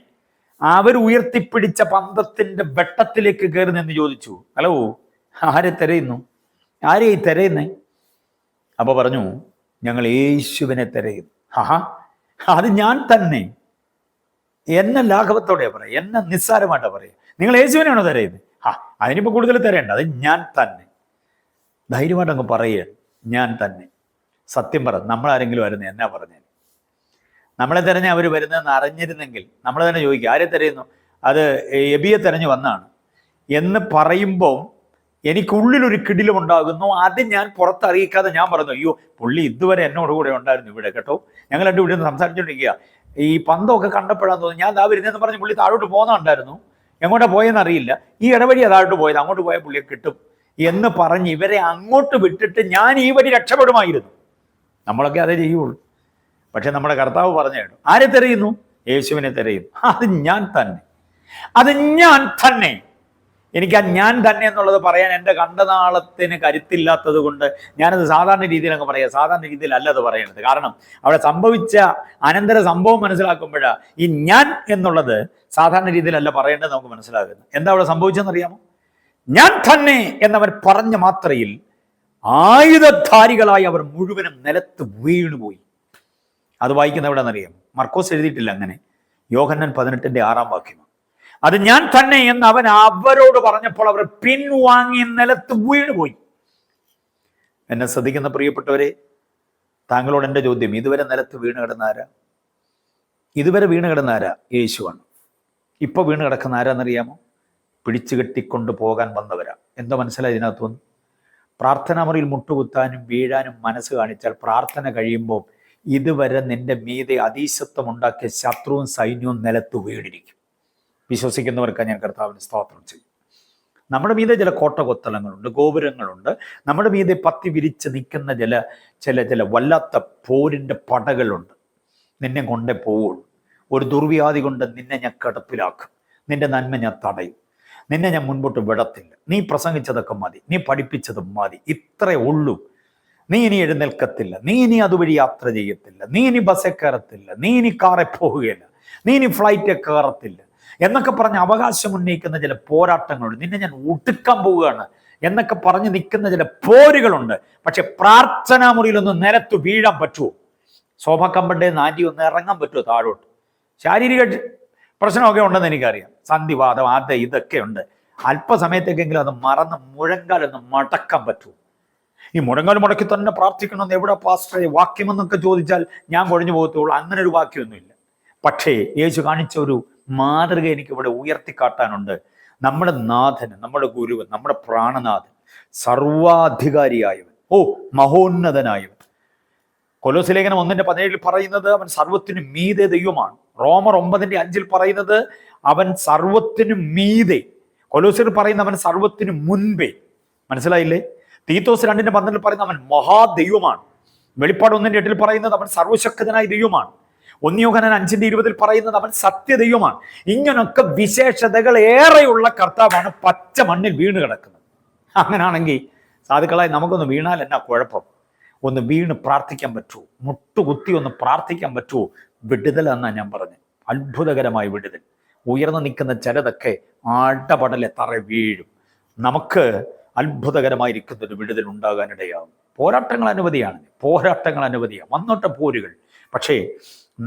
അവർ ഉയർത്തിപ്പിടിച്ച പന്തത്തിന്റെ വെട്ടത്തിലേക്ക് കയറി നിന്ന് ചോദിച്ചു, ഹലോ, ആരെ തിരയുന്നു? ആരെയായി തിരയുന്നേ? അപ്പൊ പറഞ്ഞു, ഞങ്ങൾ യേശുവിനെ തിരയുന്നു. അത് ഞാൻ തന്നെ. എന്നെ ലാഘവത്തോടെ പറയാം, എന്നെ നിസ്സാരമായിട്ടാ പറയാം. നിങ്ങൾ യേശുവിനെയാണോ തിരയുന്നത്? അതിനിപ്പോൾ കൂടുതൽ തിരയണ്ട, അത് ഞാൻ തന്നെ. ധൈര്യമായിട്ട് അങ്ങ് പറയുക, ഞാൻ തന്നെ. സത്യം പറ, നമ്മളാരെങ്കിലും ആയിരുന്നു എന്നാ പറഞ്ഞത്? നമ്മളെ തിരഞ്ഞ് അവർ വരുന്നതെന്ന് അറിഞ്ഞിരുന്നെങ്കിൽ നമ്മൾ തന്നെ ചോദിക്കുക, ആരെ തിരയുന്നു? അത് എബിയെ തിരഞ്ഞു വന്നാണ് എന്ന് പറയുമ്പോൾ എനിക്കുള്ളിലൊരു കിടിലുണ്ടാകുന്നു. അത് ഞാൻ പുറത്തറിയിക്കാതെ ഞാൻ പറഞ്ഞു, അയ്യോ, പുള്ളി ഇതുവരെ എന്നോട് കൂടെ ഉണ്ടായിരുന്നു ഇവിടെ കേട്ടോ, ഞങ്ങൾ രണ്ടും ഇവിടെ നിന്ന് സംസാരിച്ചുകൊണ്ടിരിക്കുക, ഈ പന്തമൊക്കെ കണ്ടപ്പോഴാന്ന് തോന്നുന്നു ഞാൻ വരുന്നതെന്ന് പറഞ്ഞ് പുള്ളി താഴോട്ട് പോകുന്നുണ്ടായിരുന്നു, എങ്ങോട്ടാ പോയെന്ന് അറിയില്ല, ഈ ഇടവഴി താഴോട്ട് പോയത്, അങ്ങോട്ട് പോയാൽ പുള്ളിയെ കിട്ടും എന്ന് പറഞ്ഞ് ഇവരെ അങ്ങോട്ട് വിട്ടിട്ട് ഞാൻ ഈ വഴി രക്ഷപ്പെടുമായിരുന്നു. നമ്മളൊക്കെ അതേ ചെയ്യുള്ളൂ. പക്ഷെ നമ്മുടെ കർത്താവ് പറഞ്ഞു കേട്ടോ, ആരെ തിരയുന്നു? യേശുവിനെ തിരയുന്നു. അത് ഞാൻ തന്നെ, അത് ഞാൻ തന്നെ. എനിക്ക് ആ ഞാൻ തന്നെ എന്നുള്ളത് പറയാൻ എൻ്റെ കണ്ടനാളത്തിന് കരുത്തില്ലാത്തത് കൊണ്ട് ഞാനത് സാധാരണ രീതിയിൽ അങ്ങ് പറയാം. സാധാരണ രീതിയിലല്ല അത് പറയണത്. കാരണം അവിടെ സംഭവിച്ച അനന്തര സംഭവം മനസ്സിലാക്കുമ്പോഴാണ് ഈ ഞാൻ എന്നുള്ളത് സാധാരണ രീതിയിലല്ല പറയേണ്ടത് നമുക്ക് മനസ്സിലാകുന്നത്. എന്താ അവിടെ സംഭവിച്ചെന്നറിയാമോ? ഞാൻ തന്നെ എന്നവർ പറഞ്ഞ മാത്രയിൽ ആയുധധാരികളായി അവർ മുഴുവനും നിലത്ത് വീണുപോയി. അത് വായിക്കുന്ന എവിടെ നിന്നറിയാം? മർക്കോസ് എഴുതിയിട്ടില്ല അങ്ങനെ. യോഹന്നാൻ 18:6 അത് ഞാൻ തന്നെ എന്ന് അവൻ അവരോട് പറഞ്ഞപ്പോൾ അവർ പിൻവാങ്ങി നിലത്ത് വീണുപോയി. എന്നെ ശ്രദ്ധിക്കുന്ന പ്രിയപ്പെട്ടവരെ, താങ്കളോട് എൻ്റെ ചോദ്യം, ഇതുവരെ നിലത്ത് വീണ് കിടന്നാരാ? ഇതുവരെ വീണ് കിടന്നാരാ? യേശുവാണ്. ഇപ്പൊ വീണ് കിടക്കുന്ന ആരാന്നറിയാമോ? പിടിച്ചു കെട്ടിക്കൊണ്ട് പോകാൻ വന്നവരാ. എന്താ മനസ്സിലായി ഇതിനകത്തുനിന്ന്? പ്രാർത്ഥനാ മുറിയിൽ മുട്ടുകുത്താനും വീഴാനും മനസ്സ് കാണിച്ചാൽ പ്രാർത്ഥന കഴിയുമ്പോൾ ഇതുവരെ നിന്റെ മീതെ അതീശത്വം ഉണ്ടാക്കിയ ശത്രുവും സൈന്യവും നിലത്ത് വീണിരിക്കും. വിശ്വസിക്കുന്നവർക്ക് ഞാൻ കർത്താവിന് സ്തോത്രം ചെയ്യും. നമ്മുടെ മീതെ ചില കോട്ടകൊത്തളങ്ങളുണ്ട്, ഗോപുരങ്ങളുണ്ട്. നമ്മുടെ മീതെ പത്തി വിരിച്ച് നിൽക്കുന്ന ചില വല്ലാത്ത പോരിൻ്റെ പടകളുണ്ട്. നിന്നെ കൊണ്ടേ പോവുള്ളൂ. ഒരു ദുർവ്യാധി കൊണ്ട് നിന്നെ ഞാൻ കിടപ്പിലാക്കും. നിന്റെ നന്മ ഞാൻ തടയും. നിന്നെ ഞാൻ മുൻപോട്ട് വിടത്തില്ല. നീ പ്രസംഗിച്ചതൊക്കെ മതി, നീ പഠിപ്പിച്ചത് മതി, ഇത്രേ ഉള്ളൂ. നീ ഇനി എഴുന്നേൽക്കത്തില്ല, നീ ഇനി അതുവഴി യാത്ര ചെയ്യത്തില്ല, നീ ഇനി ബസ്സിൽ കയറത്തില്ല, നീ ഇനി കാറിൽ പോവുകയില്ല, നീ ഇനി ഫ്ലൈറ്റിൽ കയറത്തില്ല എന്നൊക്കെ പറഞ്ഞ് അവകാശം ഉന്നയിക്കുന്ന ചില പോരാട്ടങ്ങളുണ്ട്. നിന്നെ ഞാൻ ഒടുക്കാൻ പോവുകയാണ് എന്നൊക്കെ പറഞ്ഞ് നിൽക്കുന്ന ചില പോരുകളുണ്ട്. പക്ഷെ പ്രാർത്ഥനാ മുറിയിലൊന്ന് നിരത്ത് വീഴാൻ പറ്റുമോ? ശോഭ കമ്പണ്ടേ നാറ്റി ഒന്ന് ഇറങ്ങാൻ പറ്റുമോ താഴോട്ട്? ശാരീരിക പ്രശ്നമൊക്കെ ഉണ്ടെന്ന് എനിക്കറിയാം, സന്ധിവാദം അത് ഇതൊക്കെ ഉണ്ട്. അല്പസമയത്തേക്കെങ്കിലും അത് മറന്ന് മുഴങ്കാലൊന്ന് മടക്കാൻ പറ്റുമോ? ഈ മുഴങ്കാൽ മുടക്കി തന്നെ പ്രാർത്ഥിക്കണമെന്ന് എവിടെ പാസ്റ്ററെ വാക്യമെന്നൊക്കെ ചോദിച്ചാൽ ഞാൻ കൊഴിഞ്ഞു പോകത്തുള്ളൂ. അങ്ങനെ ഒരു വാക്യമൊന്നുമില്ല. പക്ഷേ യേശു കാണിച്ച ഒരു മാതൃക എനിക്കിവിടെ ഉയർത്തിക്കാട്ടാനുണ്ട്. നമ്മുടെ നാഥന്, നമ്മുടെ ഗുരുവൻ, നമ്മുടെ പ്രാണനാഥൻ, സർവാധികാരിയായവൻ, മഹോന്നതനായവൻ. കൊലോസ്യ ലേഖനം 1:17 പറയുന്നത് അവൻ സർവത്തിനും മീതെ ദൈവമാണ്. റോമർ 9:5 പറയുന്നത് അവൻ സർവത്തിനും മീതെ. കൊലോസ്യർ പറയുന്ന അവൻ സർവത്തിനും മുൻപേ. മനസ്സിലായില്ലേ? തീത്തോസ് 2:12 പറയുന്ന അവൻ മഹാദൈവമാണ്. വെളിപ്പാട് 1:8 പറയുന്നത് അവൻ സർവശക്തനായ ദൈവമാണ്. 1 യോഹന്നാൻ 5:20 പറയുന്നത് അവൻ സത്യദൈവമാണ്. ഇങ്ങനൊക്കെ വിശേഷതകൾ ഏറെയുള്ള കർത്താവാണ് പച്ച മണ്ണിൽ വീണ് കിടക്കുന്നത്. അങ്ങനാണെങ്കിൽ സാധുക്കളായി നമുക്കൊന്ന് വീണാൽ എന്നാ കുഴപ്പം? ഒന്ന് വീണ് പ്രാർത്ഥിക്കാൻ പറ്റുമോ? മുട്ടുകുത്തി ഒന്ന് പ്രാർത്ഥിക്കാൻ പറ്റുമോ? വിടുതൽ എന്നാണ് ഞാൻ പറഞ്ഞത്. അത്ഭുതകരമായ വിടുതൽ. ഉയർന്നു നിൽക്കുന്ന ചിലതൊക്കെ ആടപടലെ തറ വീഴും. നമുക്ക് അത്ഭുതകരമായിരിക്കുന്നൊരു വിടുതൽ ഉണ്ടാകാനിടയാകും. പോരാട്ടങ്ങൾ അനവധിയാണ്, വന്നോട്ട പോരുകൾ. പക്ഷേ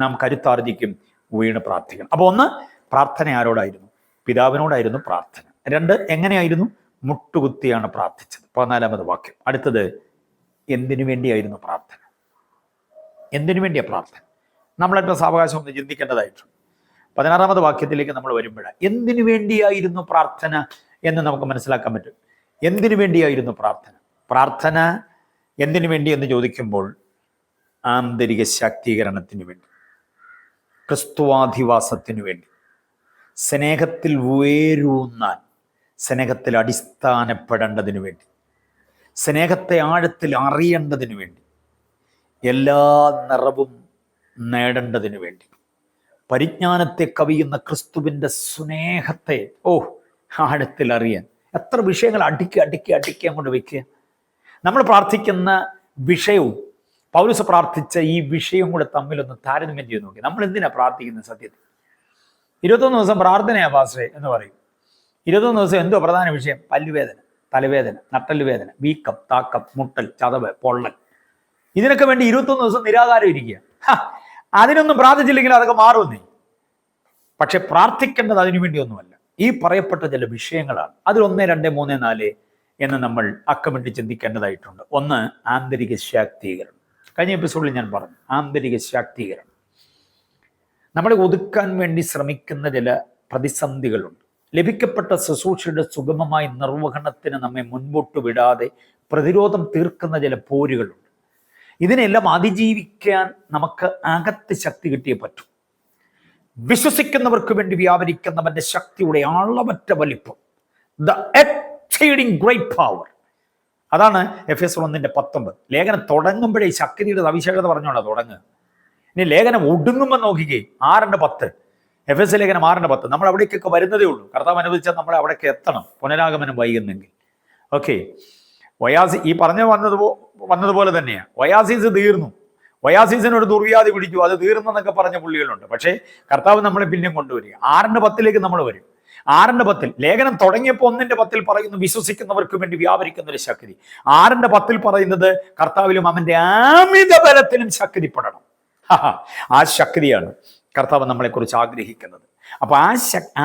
നാം കരുത്താർജിക്കും, വീണ് പ്രാർത്ഥിക്കണം. അപ്പോൾ ഒന്ന്, പ്രാർത്ഥന ആരോടായിരുന്നു? പിതാവിനോടായിരുന്നു പ്രാർത്ഥന. 2, എങ്ങനെയായിരുന്നു? മുട്ടുകുത്തിയാണ് പ്രാർത്ഥിച്ചത്. 14ാമത് വാക്യം. അടുത്തത്, എന്തിനു വേണ്ടിയായിരുന്നു പ്രാർത്ഥന? എന്തിനു വേണ്ടിയാണ് പ്രാർത്ഥന? നമ്മളെത്ര സാവകാശം ഒന്ന് ചിന്തിക്കേണ്ടതായിട്ടുണ്ട്. 16ാമത് വാക്യത്തിലേക്ക് നമ്മൾ വരുമ്പോഴാണ് എന്തിനു വേണ്ടിയായിരുന്നു പ്രാർത്ഥന എന്ന് നമുക്ക് മനസ്സിലാക്കാൻ പറ്റും. എന്തിനു വേണ്ടിയായിരുന്നു പ്രാർത്ഥന? പ്രാർത്ഥന എന്തിനു വേണ്ടി എന്ന് ചോദിക്കുമ്പോൾ ആന്തരിക ശാക്തീകരണത്തിന് വേണ്ടി, ക്രിസ്തുവാധിവാസത്തിനു വേണ്ടി, സ്നേഹത്തിൽ വേരൂന്നാൻ, സ്നേഹത്തിൽ അടിസ്ഥാനപ്പെടേണ്ടതിനു വേണ്ടി, സ്നേഹത്തെ ആഴത്തിൽ അറിയേണ്ടതിനു വേണ്ടി, എല്ലാ നിറവും നേടേണ്ടതിനു വേണ്ടി, പരിജ്ഞാനത്തെ കവിയുന്ന ക്രിസ്തുവിൻ്റെ സ്നേഹത്തെ ആഴത്തിൽ അറിയാൻ. എത്ര വിഷയങ്ങൾ അടുക്കി അങ്ങോട്ട് വെക്കുക. നമ്മൾ പ്രാർത്ഥിക്കുന്ന വിഷയവും പൗലോസ് പ്രാർത്ഥിച്ച ഈ വിഷയവും കൂടെ തമ്മിലൊന്ന് താരതമ്യം ചെയ്ത് നോക്കി. നമ്മൾ എന്തിനാ പ്രാർത്ഥിക്കുന്നത്? സത്യത്തിൽ 21 ദിവസം പ്രാർത്ഥനയാ പാസ്റ്ററെ എന്ന് പറയും. 21 ദിവസം എന്തോ പ്രധാന വിഷയം? പല്ലുവേദന, തലവേദന, നട്ടലുവേദന, വീക്കം, താക്കം, മുട്ടൽ, ചതവ്, പൊള്ളൽ. ഇതിനൊക്കെ വേണ്ടി 21 ദിവസം നിരാകാരം ഇരിക്കുക. അതിനൊന്നും പ്രാർത്ഥിച്ചില്ലെങ്കിൽ അതൊക്കെ മാറുമെന്നേ. പക്ഷെ പ്രാർത്ഥിക്കേണ്ടത് അതിനു വേണ്ടിയൊന്നുമല്ല. ഈ പറയപ്പെട്ട ചില വിഷയങ്ങളാണ്. അതിൽ 1, 2, 3, 4 എന്ന് നമ്മൾ അക്കമിട്ട് ചിന്തിക്കേണ്ടതായിട്ടുണ്ട്. ഒന്ന്, ആന്തരിക ശാക്തീകരണം. കഴിഞ്ഞ എപ്പിസോഡിൽ ഞാൻ പറഞ്ഞു, ആന്തരിക ശാക്തീകരണം. നമ്മളെ ഒതുക്കാൻ വേണ്ടി ശ്രമിക്കുന്ന ചില പ്രതിസന്ധികളുണ്ട്. ലഭിക്കപ്പെട്ട ശുശ്രൂഷയുടെ സുഗമമായ നിർവഹണത്തിന് നമ്മെ മുൻപോട്ട് വിടാതെ പ്രതിരോധം തീർക്കുന്ന ചില പോരുകളുണ്ട്. ഇതിനെല്ലാം അതിജീവിക്കാൻ നമുക്ക് അകത്ത് ശക്തി കിട്ടിയേ പറ്റും. വിശ്വസിക്കുന്നവർക്ക് വേണ്ടി വ്യാപരിക്കുന്നവന്റെ ശക്തിയുടെ അളവറ്റ വലിപ്പം, ദ എക്സീഡിങ് ഗ്രേറ്റ് പവർ. അതാണ് എഫെസ്യർ 1:19. ലേഖനം തുടങ്ങുമ്പോഴേ ശക്തിയുടെ സവിശേഷത പറഞ്ഞോളാം തുടങ്ങുക. ഇനി ലേഖനം ഒടുങ്ങുമ്പോൾ നോക്കിക്കേ 6:10. എഫെസ്യർ ലേഖനം 6:10. നമ്മൾ അവിടേക്കൊക്കെ വരുന്നതേ ഉള്ളൂ. കർത്താവ് അനുവദിച്ചാൽ നമ്മൾ അവിടേക്ക് എത്തണം, പുനരാഗമനം വൈകുന്നെങ്കിൽ. ഓക്കെ, ഈ പറഞ്ഞു വന്നതുപോലെ തന്നെയാണ്. വയാസീസ് തീർന്നു. വയാസീസിന് ഒരു ദുർവ്യാധി പിടിച്ചു, അത് തീർന്നെന്നൊക്കെ പറഞ്ഞ പുള്ളികളുണ്ട്. പക്ഷേ കർത്താവ് നമ്മളെ പിന്നെയും കൊണ്ടുവരിക. 6:10 നമ്മൾ വരും. 6:10 ലേഖനം തുടങ്ങിയപ്പോൾ 1:10 പറയുന്നു വിശ്വസിക്കുന്നവർക്ക് വേണ്ടി വ്യാപരിക്കുന്ന ഒരു ശക്തി. 6:10 പറയുന്നത് കർത്താവിലും അവന്റെ അമിത ബലത്തിലും ശക്തിപ്പെടണം. ആ ശക്തിയാണ് കർത്താവ് നമ്മളെക്കുറിച്ച് ആഗ്രഹിക്കുന്നത്. അപ്പൊ ആ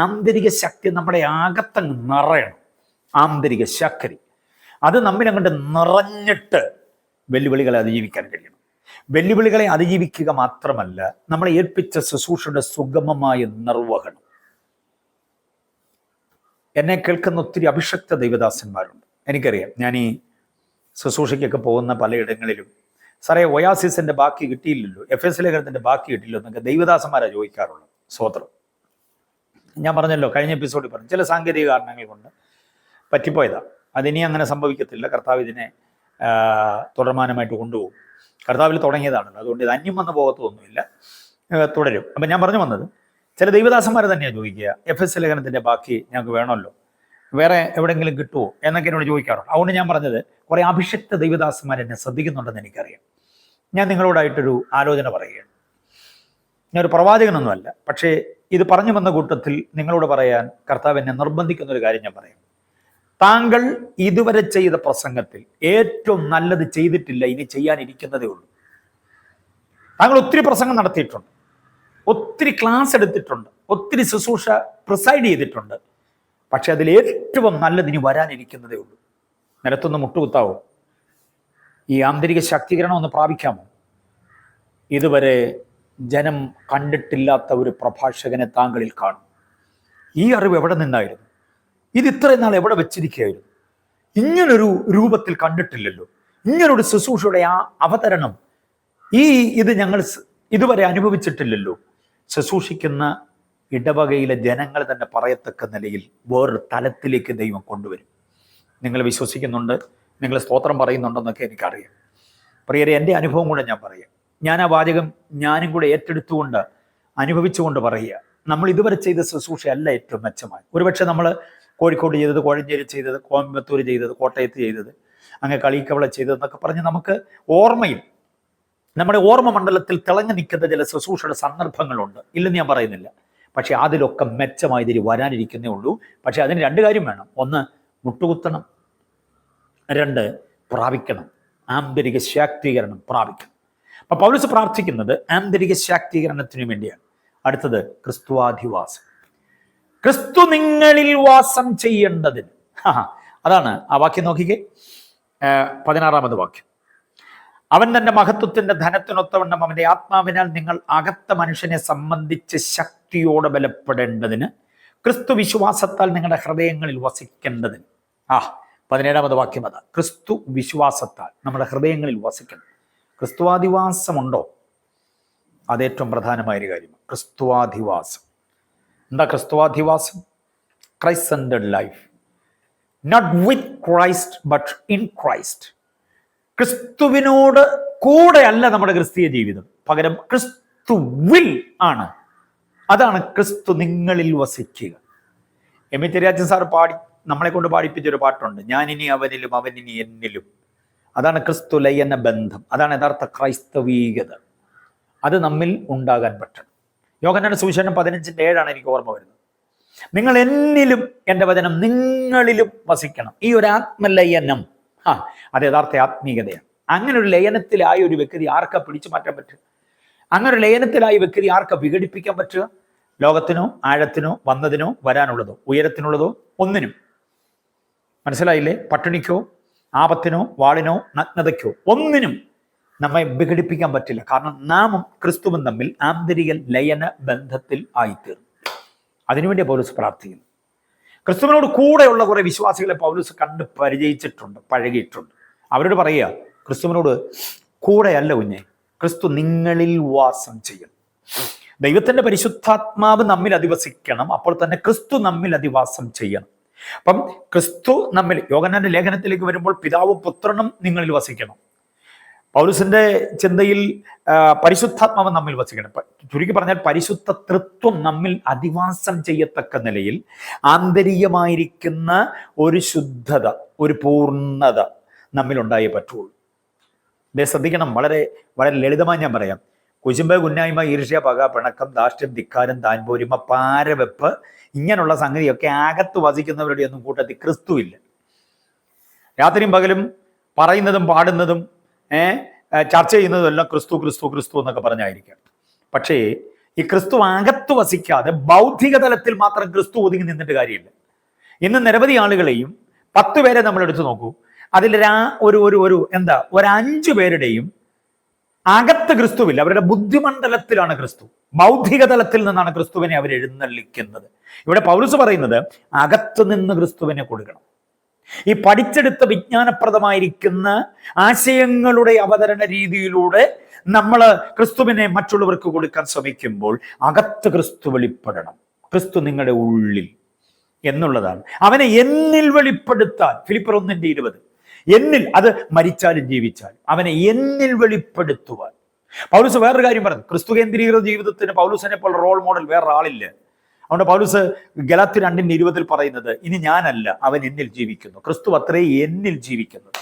ആന്തരിക ശക്തി നമ്മുടെ അകത്തങ്ങ് നിറയണം. ആന്തരിക ശക്തി അത് നമ്മിലങ്ങോട്ട് നിറഞ്ഞിട്ട് വെല്ലുവിളികളെ അതിജീവിക്കാൻ കഴിയണം. വെല്ലുവിളികളെ അതിജീവിക്കുക മാത്രമല്ല, നമ്മളെ ഏൽപ്പിച്ച ശുശ്രൂഷയുടെ സുഗമമായ നിർവഹണം. എന്നെ കേൾക്കുന്ന ഒത്തിരി അഭിഷക്ത ദൈവദാസന്മാരുണ്ട്. എനിക്കറിയാം, ഞാൻ ഈ ശുശ്രൂഷയ്ക്കൊക്കെ പോകുന്ന പലയിടങ്ങളിലും സാറേ ഒയാസിസിന്റെ ബാക്കി കിട്ടിയില്ലല്ലോ, എഫെസ്യ ലേഖനത്തിന്റെ ബാക്കി കിട്ടിയില്ലോ എന്നൊക്കെ ദൈവദാസന്മാരാണ് ചോദിക്കാറുള്ളത്. സ്വോത്രം. ഞാൻ പറഞ്ഞല്ലോ, കഴിഞ്ഞ എപ്പിസോഡിൽ പറഞ്ഞു, ചില സാങ്കേതിക കാരണങ്ങൾ കൊണ്ട് പറ്റിപ്പോയതാണ്. അതിനി അങ്ങനെ സംഭവിക്കത്തില്ല. കർത്താവ് ഇതിനെ തുടർമാനമായിട്ട് കൊണ്ടുപോകും. കർത്താവിൽ തുടങ്ങിയതാണല്ലോ, അതുകൊണ്ട് ഇത് അന്യം വന്ന് പോകത്തൊന്നുമില്ല, തുടരും. അപ്പം ഞാൻ പറഞ്ഞു വന്നത്, ചില ദൈവദാസന്മാർ തന്നെയാണ് ചോദിക്കുക, എഫെസ്യ ലേഖനത്തിന്റെ ബാക്കി ഞങ്ങൾക്ക് വേണമല്ലോ, വേറെ എവിടെയെങ്കിലും കിട്ടുമോ എന്നൊക്കെ എന്നോട് ചോദിക്കാറുണ്ട്. അതുകൊണ്ട് ഞാൻ പറഞ്ഞത്, കുറേ അഭിഷക്ത ദൈവദാസന്മാർ എന്നെ ശ്രദ്ധിക്കുന്നുണ്ടെന്ന് എനിക്കറിയാം. ഞാൻ നിങ്ങളോടായിട്ടൊരു ആലോചന പറയുകയാണ്. ഞാനൊരു പ്രവാചകനൊന്നുമല്ല, പക്ഷേ ഇത് പറഞ്ഞു വന്ന കൂട്ടത്തിൽ നിങ്ങളോട് പറയാൻ കർത്താവ് എന്നെ നിർബന്ധിക്കുന്ന ഒരു കാര്യം ഞാൻ പറയാം. താങ്കൾ ഇതുവരെ ചെയ്ത പ്രസംഗത്തിൽ ഏറ്റവും നല്ലത് ചെയ്തിട്ടില്ല, ഇനി ചെയ്യാനിരിക്കുന്നതേ ഉള്ളൂ. താങ്കൾ ഒത്തിരി പ്രസംഗം നടത്തിയിട്ടുണ്ട്, ഒത്തിരി ക്ലാസ് എടുത്തിട്ടുണ്ട്, ഒത്തിരി ശുശ്രൂഷ പ്രിസൈഡ് ചെയ്തിട്ടുണ്ട്. പക്ഷെ അതിൽ ഏറ്റവും നല്ലത് ഇനി വരാനിരിക്കുന്നതേ ഉള്ളൂ. നിലത്തൊന്ന് മുട്ടുകുത്താവോ? ഈ ആന്തരിക ശാക്തീകരണം ഒന്ന് പ്രാപിക്കാമോ? ഇതുവരെ ജനം കണ്ടിട്ടില്ലാത്ത ഒരു പ്രഭാഷകനെ താങ്കളിൽ കാണും. ഈ അറിവ് എവിടെ നിന്നായിരുന്നു? ഇത് ഇത്രയും നാൾ എവിടെ വെച്ചിരിക്കുകയായിരുന്നു? ഇങ്ങനൊരു രൂപത്തിൽ കണ്ടിട്ടില്ലല്ലോ. ഇങ്ങനൊരു ശുശ്രൂഷയുടെ ആ അവതരണം ഇത് ഞങ്ങൾ ഇതുവരെ അനുഭവിച്ചിട്ടില്ലല്ലോ. ശുശ്രൂഷിക്കുന്ന ഇടവകയിലെ ജനങ്ങൾ തന്നെ പറയത്തക്ക നിലയിൽ വേറൊരു തലത്തിലേക്ക് ദൈവം കൊണ്ടുവരും. നിങ്ങൾ വിശ്വസിക്കുന്നുണ്ട്, നിങ്ങൾ സ്തോത്രം പറയുന്നുണ്ടെന്നൊക്കെ എനിക്കറിയാം. പ്രിയരെ, എൻ്റെ അനുഭവം കൂടെ ഞാൻ പറയാം. ഞാൻ ആ വാചകം ഞാനും കൂടെ ഏറ്റെടുത്തുകൊണ്ട് അനുഭവിച്ചുകൊണ്ട് പറയുക. നമ്മൾ ഇതുവരെ ചെയ്ത ശുശ്രൂഷയല്ല ഏറ്റവും മെച്ചമായി. ഒരുപക്ഷെ നമ്മൾ കോഴിക്കോട് ചെയ്തത്, കോഴഞ്ചേരി ചെയ്തത്, കോയമ്പത്തൂർ ചെയ്തത്, കോട്ടയത്ത് ചെയ്തത്, അങ്ങ് കളിക്കവള ചെയ്തതെന്നൊക്കെ പറഞ്ഞ് നമുക്ക് ഓർമ്മയിൽ, നമ്മുടെ ഓർമ്മ മണ്ഡലത്തിൽ തിളങ്ങി നിൽക്കുന്ന ചില ശുശ്രൂഷയുടെ സന്ദർഭങ്ങളുണ്ട്, ഇല്ലെന്ന് ഞാൻ പറയുന്നില്ല. പക്ഷെ അതിലൊക്കെ മെച്ചമായി ഇതിൽ വരാനിരിക്കുന്നേ ഉള്ളൂ. പക്ഷെ അതിന് 2 കാര്യം വേണം. 1, മുട്ടുകുത്തണം. 2, പ്രാപിക്കണം. ആന്തരിക ശാക്തീകരണം പ്രാപിക്കണം. അപ്പൊ പൗലോസ് പ്രാർത്ഥിക്കുന്നത് ആന്തരിക ശാക്തീകരണത്തിന് വേണ്ടിയാണ്. അടുത്തത്, ക്രിസ്തുവാധിവാസം. ക്രിസ്തു നിങ്ങളിൽ വാസം ചെയ്യേണ്ടതിന്. അതാണ് ആ വാക്യം. നോക്കിക്കേ, 16ാമത് വാക്യം. അവൻ തന്റെ മഹത്വത്തിന്റെ ധനത്തിനൊത്തവണ്ണം അവന്റെ ആത്മാവിനാൽ നിങ്ങൾ അകത്ത മനുഷ്യനെ സംബന്ധിച്ച് ശക്തിയോടെ ബലപ്പെടേണ്ടതിന് ക്രിസ്തു വിശ്വാസത്താൽ നിങ്ങളുടെ ഹൃദയങ്ങളിൽ വസിക്കേണ്ടതിന്. 17ാമത് വാക്യം അതാ. ക്രിസ്തു വിശ്വാസത്താൽ നമ്മുടെ ഹൃദയങ്ങളിൽ വസിക്കണം. ക്രിസ്തുവാധിവാസമുണ്ടോ? അതേറ്റവും പ്രധാനമായൊരു കാര്യമാണ്. ക്രിസ്തുവാധിവാസം. എന്താ ക്രിസ്തുവാധിവാസം? Christ centred life. Not with Christ but in Christ. ക്രിസ്തുവിനോട് കൂടെ അല്ല നമ്മുടെ ക്രിസ്തീയ ജീവിതം, പകരം ക്രിസ്തുവിൽ ആണ്. അതാണ് ക്രിസ്തു നിങ്ങളിൽ വസിക്കുക. എം ഇ ചെറിയാച്ചൻ സാർ നമ്മളെ കൊണ്ട് പാടിപ്പിച്ചൊരു പാട്ടുണ്ട്, ഞാനിനി അവനിലും അവനിനി എന്നിലും. അതാണ് ക്രിസ്തു ലയന ബന്ധം, അതാണ് യഥാർത്ഥ ക്രൈസ്തവീകത. അത് നമ്മിൽ ഉണ്ടാകാൻ പറ്റണം. യോഹന്നാന്റെ സുവിശേഷം 15:7 എനിക്ക് ഓർമ്മ വരുന്നത്. നിങ്ങൾ എന്നിലും എൻ്റെ വചനം നിങ്ങളിലും വസിക്കണം. ഈ ഒരു ആത്മലയനം, അത് യഥാർത്ഥ ആത്മീയതയാണ്. അങ്ങനെ ഒരു ലയനത്തിലായ ഒരു വ്യക്തി ആർക്കാ പിടിച്ചു മാറ്റാൻ പറ്റുക? അങ്ങനെ ഒരു ലയനത്തിലായ വ്യക്തി ആർക്കാ വിഘടിപ്പിക്കാൻ പറ്റുക? ലോകത്തിനോ ആഴത്തിനോ വന്നതിനോ വരാനുള്ളതോ ഉയരത്തിനുള്ളതോ ഒന്നിനും. മനസ്സിലായില്ലേ? പട്ടിണിക്കോ ആപത്തിനോ വാളിനോ നഗ്നതയ്ക്കോ ഒന്നിനും നമ്മെ വിഘടിപ്പിക്കാൻ പറ്റില്ല. കാരണം നാമും ക്രിസ്തുവും തമ്മിൽ ആന്തരിക ലയന ബന്ധത്തിൽ ആയിത്തീർന്നു. അതിനുവേണ്ടി പൗലോസ് പ്രാർത്ഥിക്കുന്നു. ക്രിസ്തുവിനോട് കൂടെയുള്ള കുറെ വിശ്വാസികളെ പൗലോസ് കണ്ട് പരിചയിച്ചിട്ടുണ്ട്, പഴകിയിട്ടുണ്ട്. അവരോട് പറയുക, ക്രിസ്തുവിനോട് കൂടെയല്ല കുഞ്ഞെ, ക്രിസ്തു നിങ്ങളിൽ വാസം ചെയ്യണം. ദൈവത്തിന്റെ പരിശുദ്ധാത്മാവ് നമ്മിൽ അധിവസിക്കണം. അപ്പോൾ തന്നെ ക്രിസ്തു നമ്മിൽ അധിവാസം ചെയ്യണം. അപ്പം ക്രിസ്തു നമ്മിൽ, യോഹന്നാന്റെ ലേഖനത്തിലേക്ക് വരുമ്പോൾ പിതാവും പുത്രനും നിങ്ങളിൽ വസിക്കണം. പൗലോസിന്റെ ചിന്തയിൽ പരിശുദ്ധാത്മാവ് നമ്മിൽ വസിക്കണം. ചുരുക്കി പറഞ്ഞാൽ പരിശുദ്ധ തൃത്വം നമ്മിൽ അധിവാസം ചെയ്യത്തക്ക നിലയിൽ ആന്തരികമായിരിക്കുന്ന ഒരു ശുദ്ധത, ഒരു പൂർണ്ണത നമ്മിൽ ഉണ്ടായേ പറ്റുള്ളൂ. ഇതേ ശ്രദ്ധിക്കണം. വളരെ വളരെ ലളിതമായി ഞാൻ പറയാം. കുശുമ്പ്, കുന്നായ്മ, ഈർഷ്യ, പക, പിണക്കം, ധാർഷ്ട്യം, ധിക്കാരം, താൻപോരിമ, പാരവെപ്പ്, ഇങ്ങനെയുള്ള സംഗതിയൊക്കെ അകത്ത് വസിക്കുന്നവരുടെ ഒന്നും കൂട്ടത്തിൽ ക്രിസ്തുവില്ല. രാത്രിയും പകലും പറയുന്നതും പാടുന്നതും ചർച്ച ചെയ്യുന്നതും എല്ലാം ക്രിസ്തു ക്രിസ്തു ക്രിസ്തു എന്നൊക്കെ പറഞ്ഞായിരിക്കാം. പക്ഷേ ഈ ക്രിസ്തു അകത്ത് വസിക്കാതെ ബൗദ്ധിക തലത്തിൽ മാത്രം ക്രിസ്തു ഒതുങ്ങി നിന്നിട്ട് കാര്യമില്ല. ഇന്ന് നിരവധി ആളുകളെയും 10 പേരെ നമ്മൾ എടുത്തു നോക്കൂ, അതിൽ ഒരു 5 പേരുടെയും അകത്ത് ക്രിസ്തുവില്ല. അവരുടെ ബുദ്ധിമണ്ഡലത്തിലാണ് ക്രിസ്തു. ബൗദ്ധിക തലത്തിൽ നിന്നാണ് ക്രിസ്തുവിനെ അവർ എഴുന്നള്ളിക്കുന്നത്. ഇവിടെ പൗലോസ് പറയുന്നത് അകത്ത് നിന്ന് ക്രിസ്തുവിനെ കൊടുക്കണം. ഈ പഠിച്ചെടുത്ത വിജ്ഞാനപ്രദമായിരിക്കുന്ന ആശയങ്ങളുടെ അവതരണ രീതിയിലൂടെ നമ്മൾ ക്രിസ്തുവിനെ മറ്റുള്ളവർക്ക് കൊടുക്കാൻ ശ്രമിക്കുമ്പോൾ അകത്ത് ക്രിസ്തു വെളിപ്പെടണം. ക്രിസ്തു നിങ്ങളുടെ ഉള്ളിൽ എന്നുള്ളതാണ്. അവനെ എന്നിൽ വെളിപ്പെടുത്താൻ, ഫിലിപ്പിയർ 1:20, എന്നിൽ, അത് മരിച്ചാലും ജീവിച്ചാലും അവനെ എന്നിൽ വെളിപ്പെടുത്തുവാൻ. പൗലോസ് വേറൊരു കാര്യം പറഞ്ഞു, ക്രിസ്തു കേന്ദ്രീകൃത ജീവിതത്തിന് പൗലോസിനെ പോലെ റോൾ മോഡൽ വേറെ ആളില്ല. അതുകൊണ്ട് പൗലോസ് ഗലാത്യർ 2:20 പറയുന്നത്, ഇനി ഞാനല്ല, അവൻ എന്നിൽ ജീവിക്കുന്നു. ക്രിസ്തു അത്രേ എന്നിൽ ജീവിക്കുന്നത്.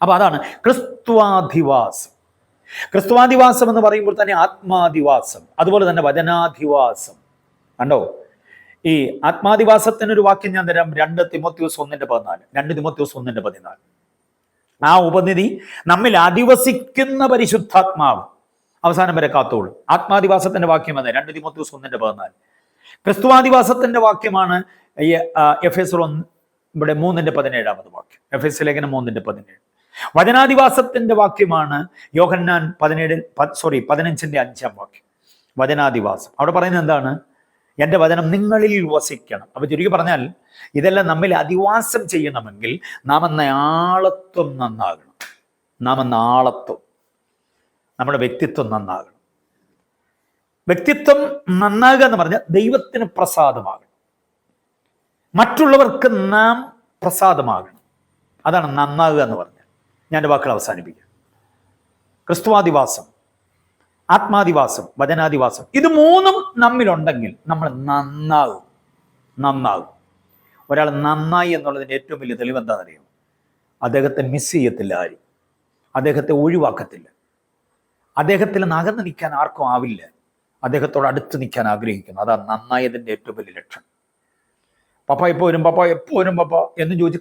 അപ്പൊ അതാണ് ക്രിസ്തുവാധിവാസം. ക്രിസ്തുവാധിവാസം എന്ന് പറയുമ്പോൾ തന്നെ ആത്മാധിവാസം, അതുപോലെ തന്നെ വചനാധിവാസം. കണ്ടോ? ഈ ആത്മാധിവാസത്തിനൊരു വാക്യം ഞാൻ തരാം. 2 തിമോത്തിയോസ് 1:14. ആ ഉപനിധി നമ്മിൽ അധിവസിക്കുന്ന പരിശുദ്ധാത്മാവ് അവസാനം വരെ കാത്തോളും. ആത്മാധിവാസത്തിന്റെ വാക്യം അത് 2 തിമോത്തിയോസ് 1:14. ക്രിസ്തുവാധിവാസത്തിന്റെ വാക്യമാണ് എഫേസ്യർ 3:17 വാക്യം. എഫേസ്യ ലേഖനം 3:17. വചനാധിവാസത്തിന്റെ വാക്യമാണ് യോഹന്നാൻ 15:5 വാക്യം. വചനാധിവാസം അവിടെ പറയുന്നത് എന്താണ്? എൻ്റെ വചനം നിങ്ങളിൽ വസിക്കണം. അപ്പൊ ചുരുക്കി പറഞ്ഞാൽ ഇതെല്ലാം നമ്മിൽ അധിവാസം ചെയ്യണമെങ്കിൽ നാം എന്ന ആളത്വം നന്നാകണം. നമ്മുടെ വ്യക്തിത്വം നന്നാകണം. വ്യക്തിത്വം നന്നാകുക എന്ന് പറഞ്ഞാൽ ദൈവത്തിന് പ്രസാദമാകണം, മറ്റുള്ളവർക്ക് നാം പ്രസാദമാകണം. അതാണ് നന്നാകുക എന്ന് പറഞ്ഞാൽ. ഞാൻ എൻ്റെ വാക്കുകൾ അവസാനിപ്പിക്കാം. ക്രിസ്തുവാധിവാസം, ആത്മാധിവാസം, വചനാധിവാസം, ഇത് 3 നമ്മിലുണ്ടെങ്കിൽ നമ്മൾ നന്നാകും. ഒരാൾ നന്നായി എന്നുള്ളതിൻ്റെ ഏറ്റവും വലിയ തെളിവ് എന്താണെന്നറിയാം? അദ്ദേഹത്തെ മിസ് ചെയ്യത്തില്ല ആരും, അദ്ദേഹത്തെ ഒഴിവാക്കത്തില്ല, അദ്ദേഹത്തിൽ നിന്ന് അകന്ന് നിൽക്കാൻ ആർക്കും ആവില്ല, അദ്ദേഹത്തോട് അടുത്ത് നിൽക്കാൻ ആഗ്രഹിക്കുന്നു. അതാണ് നന്നായതിൻ്റെ ഏറ്റവും വലിയ ലക്ഷണം. പപ്പ എപ്പോ വരും പപ്പ എന്ന് ചോദിച്ച്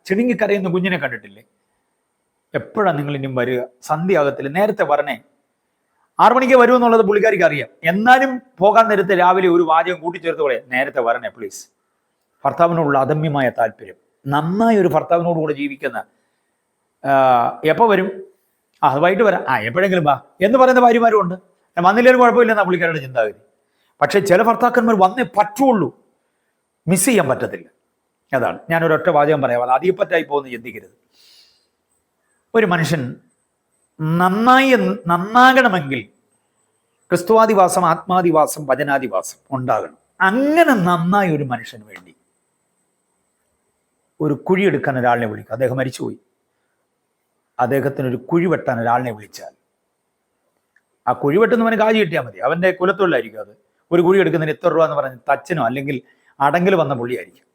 ചിണുങ്ങി കരയുന്ന കുഞ്ഞിനെ കണ്ടിട്ടില്ലേ? എപ്പോഴാണ് നിങ്ങൾ ഇനിയും വരിക? സന്ധ്യയാകത്തില്ല, നേരത്തെ വരണേ. 6 മണിക്ക് വരുമെന്നുള്ളത് പുള്ളിക്കാരിക്ക് അറിയാം. എന്നാലും പോകാൻ നേരത്തെ രാവിലെ ഒരു വാചകം കൂട്ടിച്ചേർത്ത് പറയാം, നേരത്തെ വരണേ പ്ലീസ്. ഭർത്താവിനോടുള്ള അദമ്യമായ താല്പര്യം, നന്നായി ഒരു ഭർത്താവിനോട് കൂടെ ജീവിക്കുന്ന, എപ്പോൾ വരും? അത് വൈകിട്ട് വരാം, എപ്പോഴെങ്കിലും വാ എന്ന് പറയുന്ന ഭാര്യമാരും ഉണ്ട്. വന്നില്ലേലും കുഴപ്പമില്ലെന്നാ പുള്ളിക്കാരുടെ ചിന്താഗതി. പക്ഷെ ചില ഭർത്താക്കന്മാർ വന്നേ പറ്റുള്ളൂ, മിസ് ചെയ്യാൻ പറ്റത്തില്ല. അതാണ് ഞാൻ ഒരൊറ്റ വാചകം പറയാം, അത് അധികപ്പറ്റായി പോകുന്ന ചിന്തിക്കരുത്. ഒരു മനുഷ്യൻ നന്നാകണമെങ്കിൽ ക്രിസ്തുവാധിവാസം, ആത്മാധിവാസം, വചനാധിവാസം ഉണ്ടാകണം. അങ്ങനെ നന്നായി ഒരു മനുഷ്യന് വേണ്ടി ഒരു കുഴിയെടുക്കാൻ ഒരാളിനെ വിളിക്കും. അദ്ദേഹം മരിച്ചുപോയി, അദ്ദേഹത്തിനൊരു കുഴി വെട്ടാൻ ഒരാളിനെ വിളിച്ചാൽ ആ കുഴി വെട്ടുന്നവന് കാശ് കിട്ടിയാൽ മതി, അവൻ്റെ കുലത്തൊഴിലായിരിക്കും അത്. ഒരു കുഴി എടുക്കുന്നതിന് എത്ര രൂപ എന്ന് പറഞ്ഞ് തച്ചനോ അല്ലെങ്കിൽ അടങ്കിൽ വന്ന പുള്ളിയായിരിക്കും.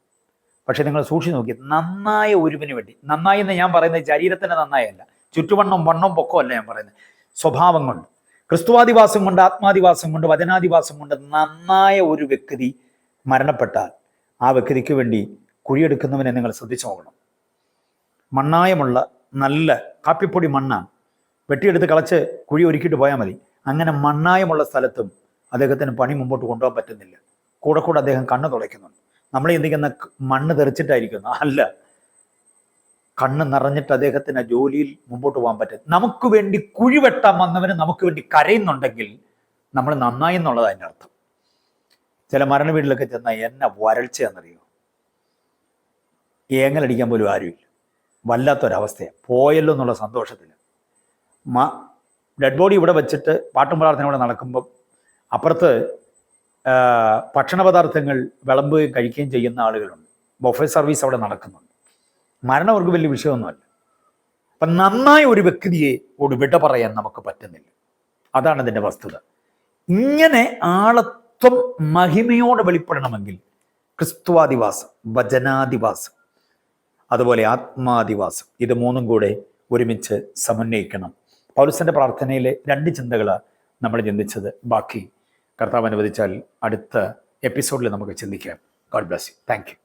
പക്ഷെ നിങ്ങൾ സൂക്ഷിച്ച് നോക്കി, നന്നായ ഒരുവിന് വേണ്ടി, നന്നായി എന്ന് ഞാൻ പറയുന്നത് ശരീരത്തിന് നന്നായല്ല, ചുറ്റുവണ്ണം വണ്ണം പൊക്കമല്ല ഞാൻ പറയുന്നത്, സ്വഭാവം കൊണ്ട്, ക്രിസ്തുവാദിവാസം കൊണ്ട്, ആത്മാദിവാസം കൊണ്ട്, വചനാദിവാസം കൊണ്ട് നന്നായ ഒരു വ്യക്തി മരണപ്പെട്ടാൽ ആ വ്യക്തിക്ക് വേണ്ടി കുഴിയെടുക്കുന്നവനെ നിങ്ങൾ ശ്രദ്ധിച്ചു നോക്കണം. മണ്ണായമുള്ള നല്ല കാപ്പിപ്പൊടി മണ്ണാണ്, വെട്ടിയെടുത്ത് കളച്ച് കുഴി ഒരുക്കിയിട്ട് പോയാൽ മതി. അങ്ങനെ മണ്ണായമുള്ള സ്ഥലത്തും അദ്ദേഹത്തിന് പണി മുമ്പോട്ട് കൊണ്ടുപോകാൻ പറ്റുന്നില്ല. കൂടെ കൂടെ അദ്ദേഹം കണ്ണ് തുളയ്ക്കുന്നുണ്ട്. നമ്മൾ ചിന്തിക്കുന്ന മണ്ണ് തെറിച്ചിട്ടായിരിക്കുന്നു, അല്ല, കണ്ണ് നിറഞ്ഞിട്ട് അദ്ദേഹത്തിന് ജോലിയിൽ മുമ്പോട്ട് പോകാൻ പറ്റും. നമുക്ക് വേണ്ടി കുഴി വെട്ടാൻ വന്നവന് നമുക്ക് വേണ്ടി കരയുന്നുണ്ടെങ്കിൽ നമ്മൾ നന്നായി എന്നുള്ളതാണ് അതിൻ്റെ അർത്ഥം. ചില മരണ വീട്ടിലൊക്കെ ചെന്നാൽ എന്നെ വരൾച്ചയെന്നറിയോ, ഏങ്ങലടിക്കാൻ പോലും ആരുമില്ല, വല്ലാത്തൊരവസ്ഥയാണ്. പോയല്ലോ എന്നുള്ള സന്തോഷത്തിൽ ഡെഡ് ബോഡി ഇവിടെ വെച്ചിട്ട് പാട്ടും പ്രാർത്ഥന ഇവിടെ നടക്കുമ്പം അപ്പുറത്ത് ഭക്ഷണ പദാർത്ഥങ്ങൾ വിളമ്പുകയും കഴിക്കുകയും ചെയ്യുന്ന ആളുകളുണ്ട്. ബൊഫെ സർവീസ് അവിടെ നടക്കുന്നുണ്ട്. മരണം അവർക്ക് വലിയ വിഷയമൊന്നുമല്ല. അപ്പം നന്നായ ഒരു വ്യക്തിയെ വിട പറയാൻ നമുക്ക് പറ്റുന്നില്ല. അതാണ് ഇതിൻ്റെ വസ്തുത. ഇങ്ങനെ ആളത്വം മഹിമയോടെ വെളിപ്പെടണമെങ്കിൽ ക്രിസ്തുവാദിവാസം, വചനാദിവാസം, അതുപോലെ ആത്മാദിവാസം, ഇത് മൂന്നും കൂടെ ഒരുമിച്ച് സമന്വയിക്കണം. പൗലോസിന്റെ പ്രാർത്ഥനയിലെ 2 ചിന്തകളാണ് നമ്മൾ ചിന്തിച്ചത്. ബാക്കി കർത്താവ് അനുവദിച്ചാൽ അടുത്ത എപ്പിസോഡിൽ നമുക്ക് ചിന്തിക്കാം. God bless you. Thank you.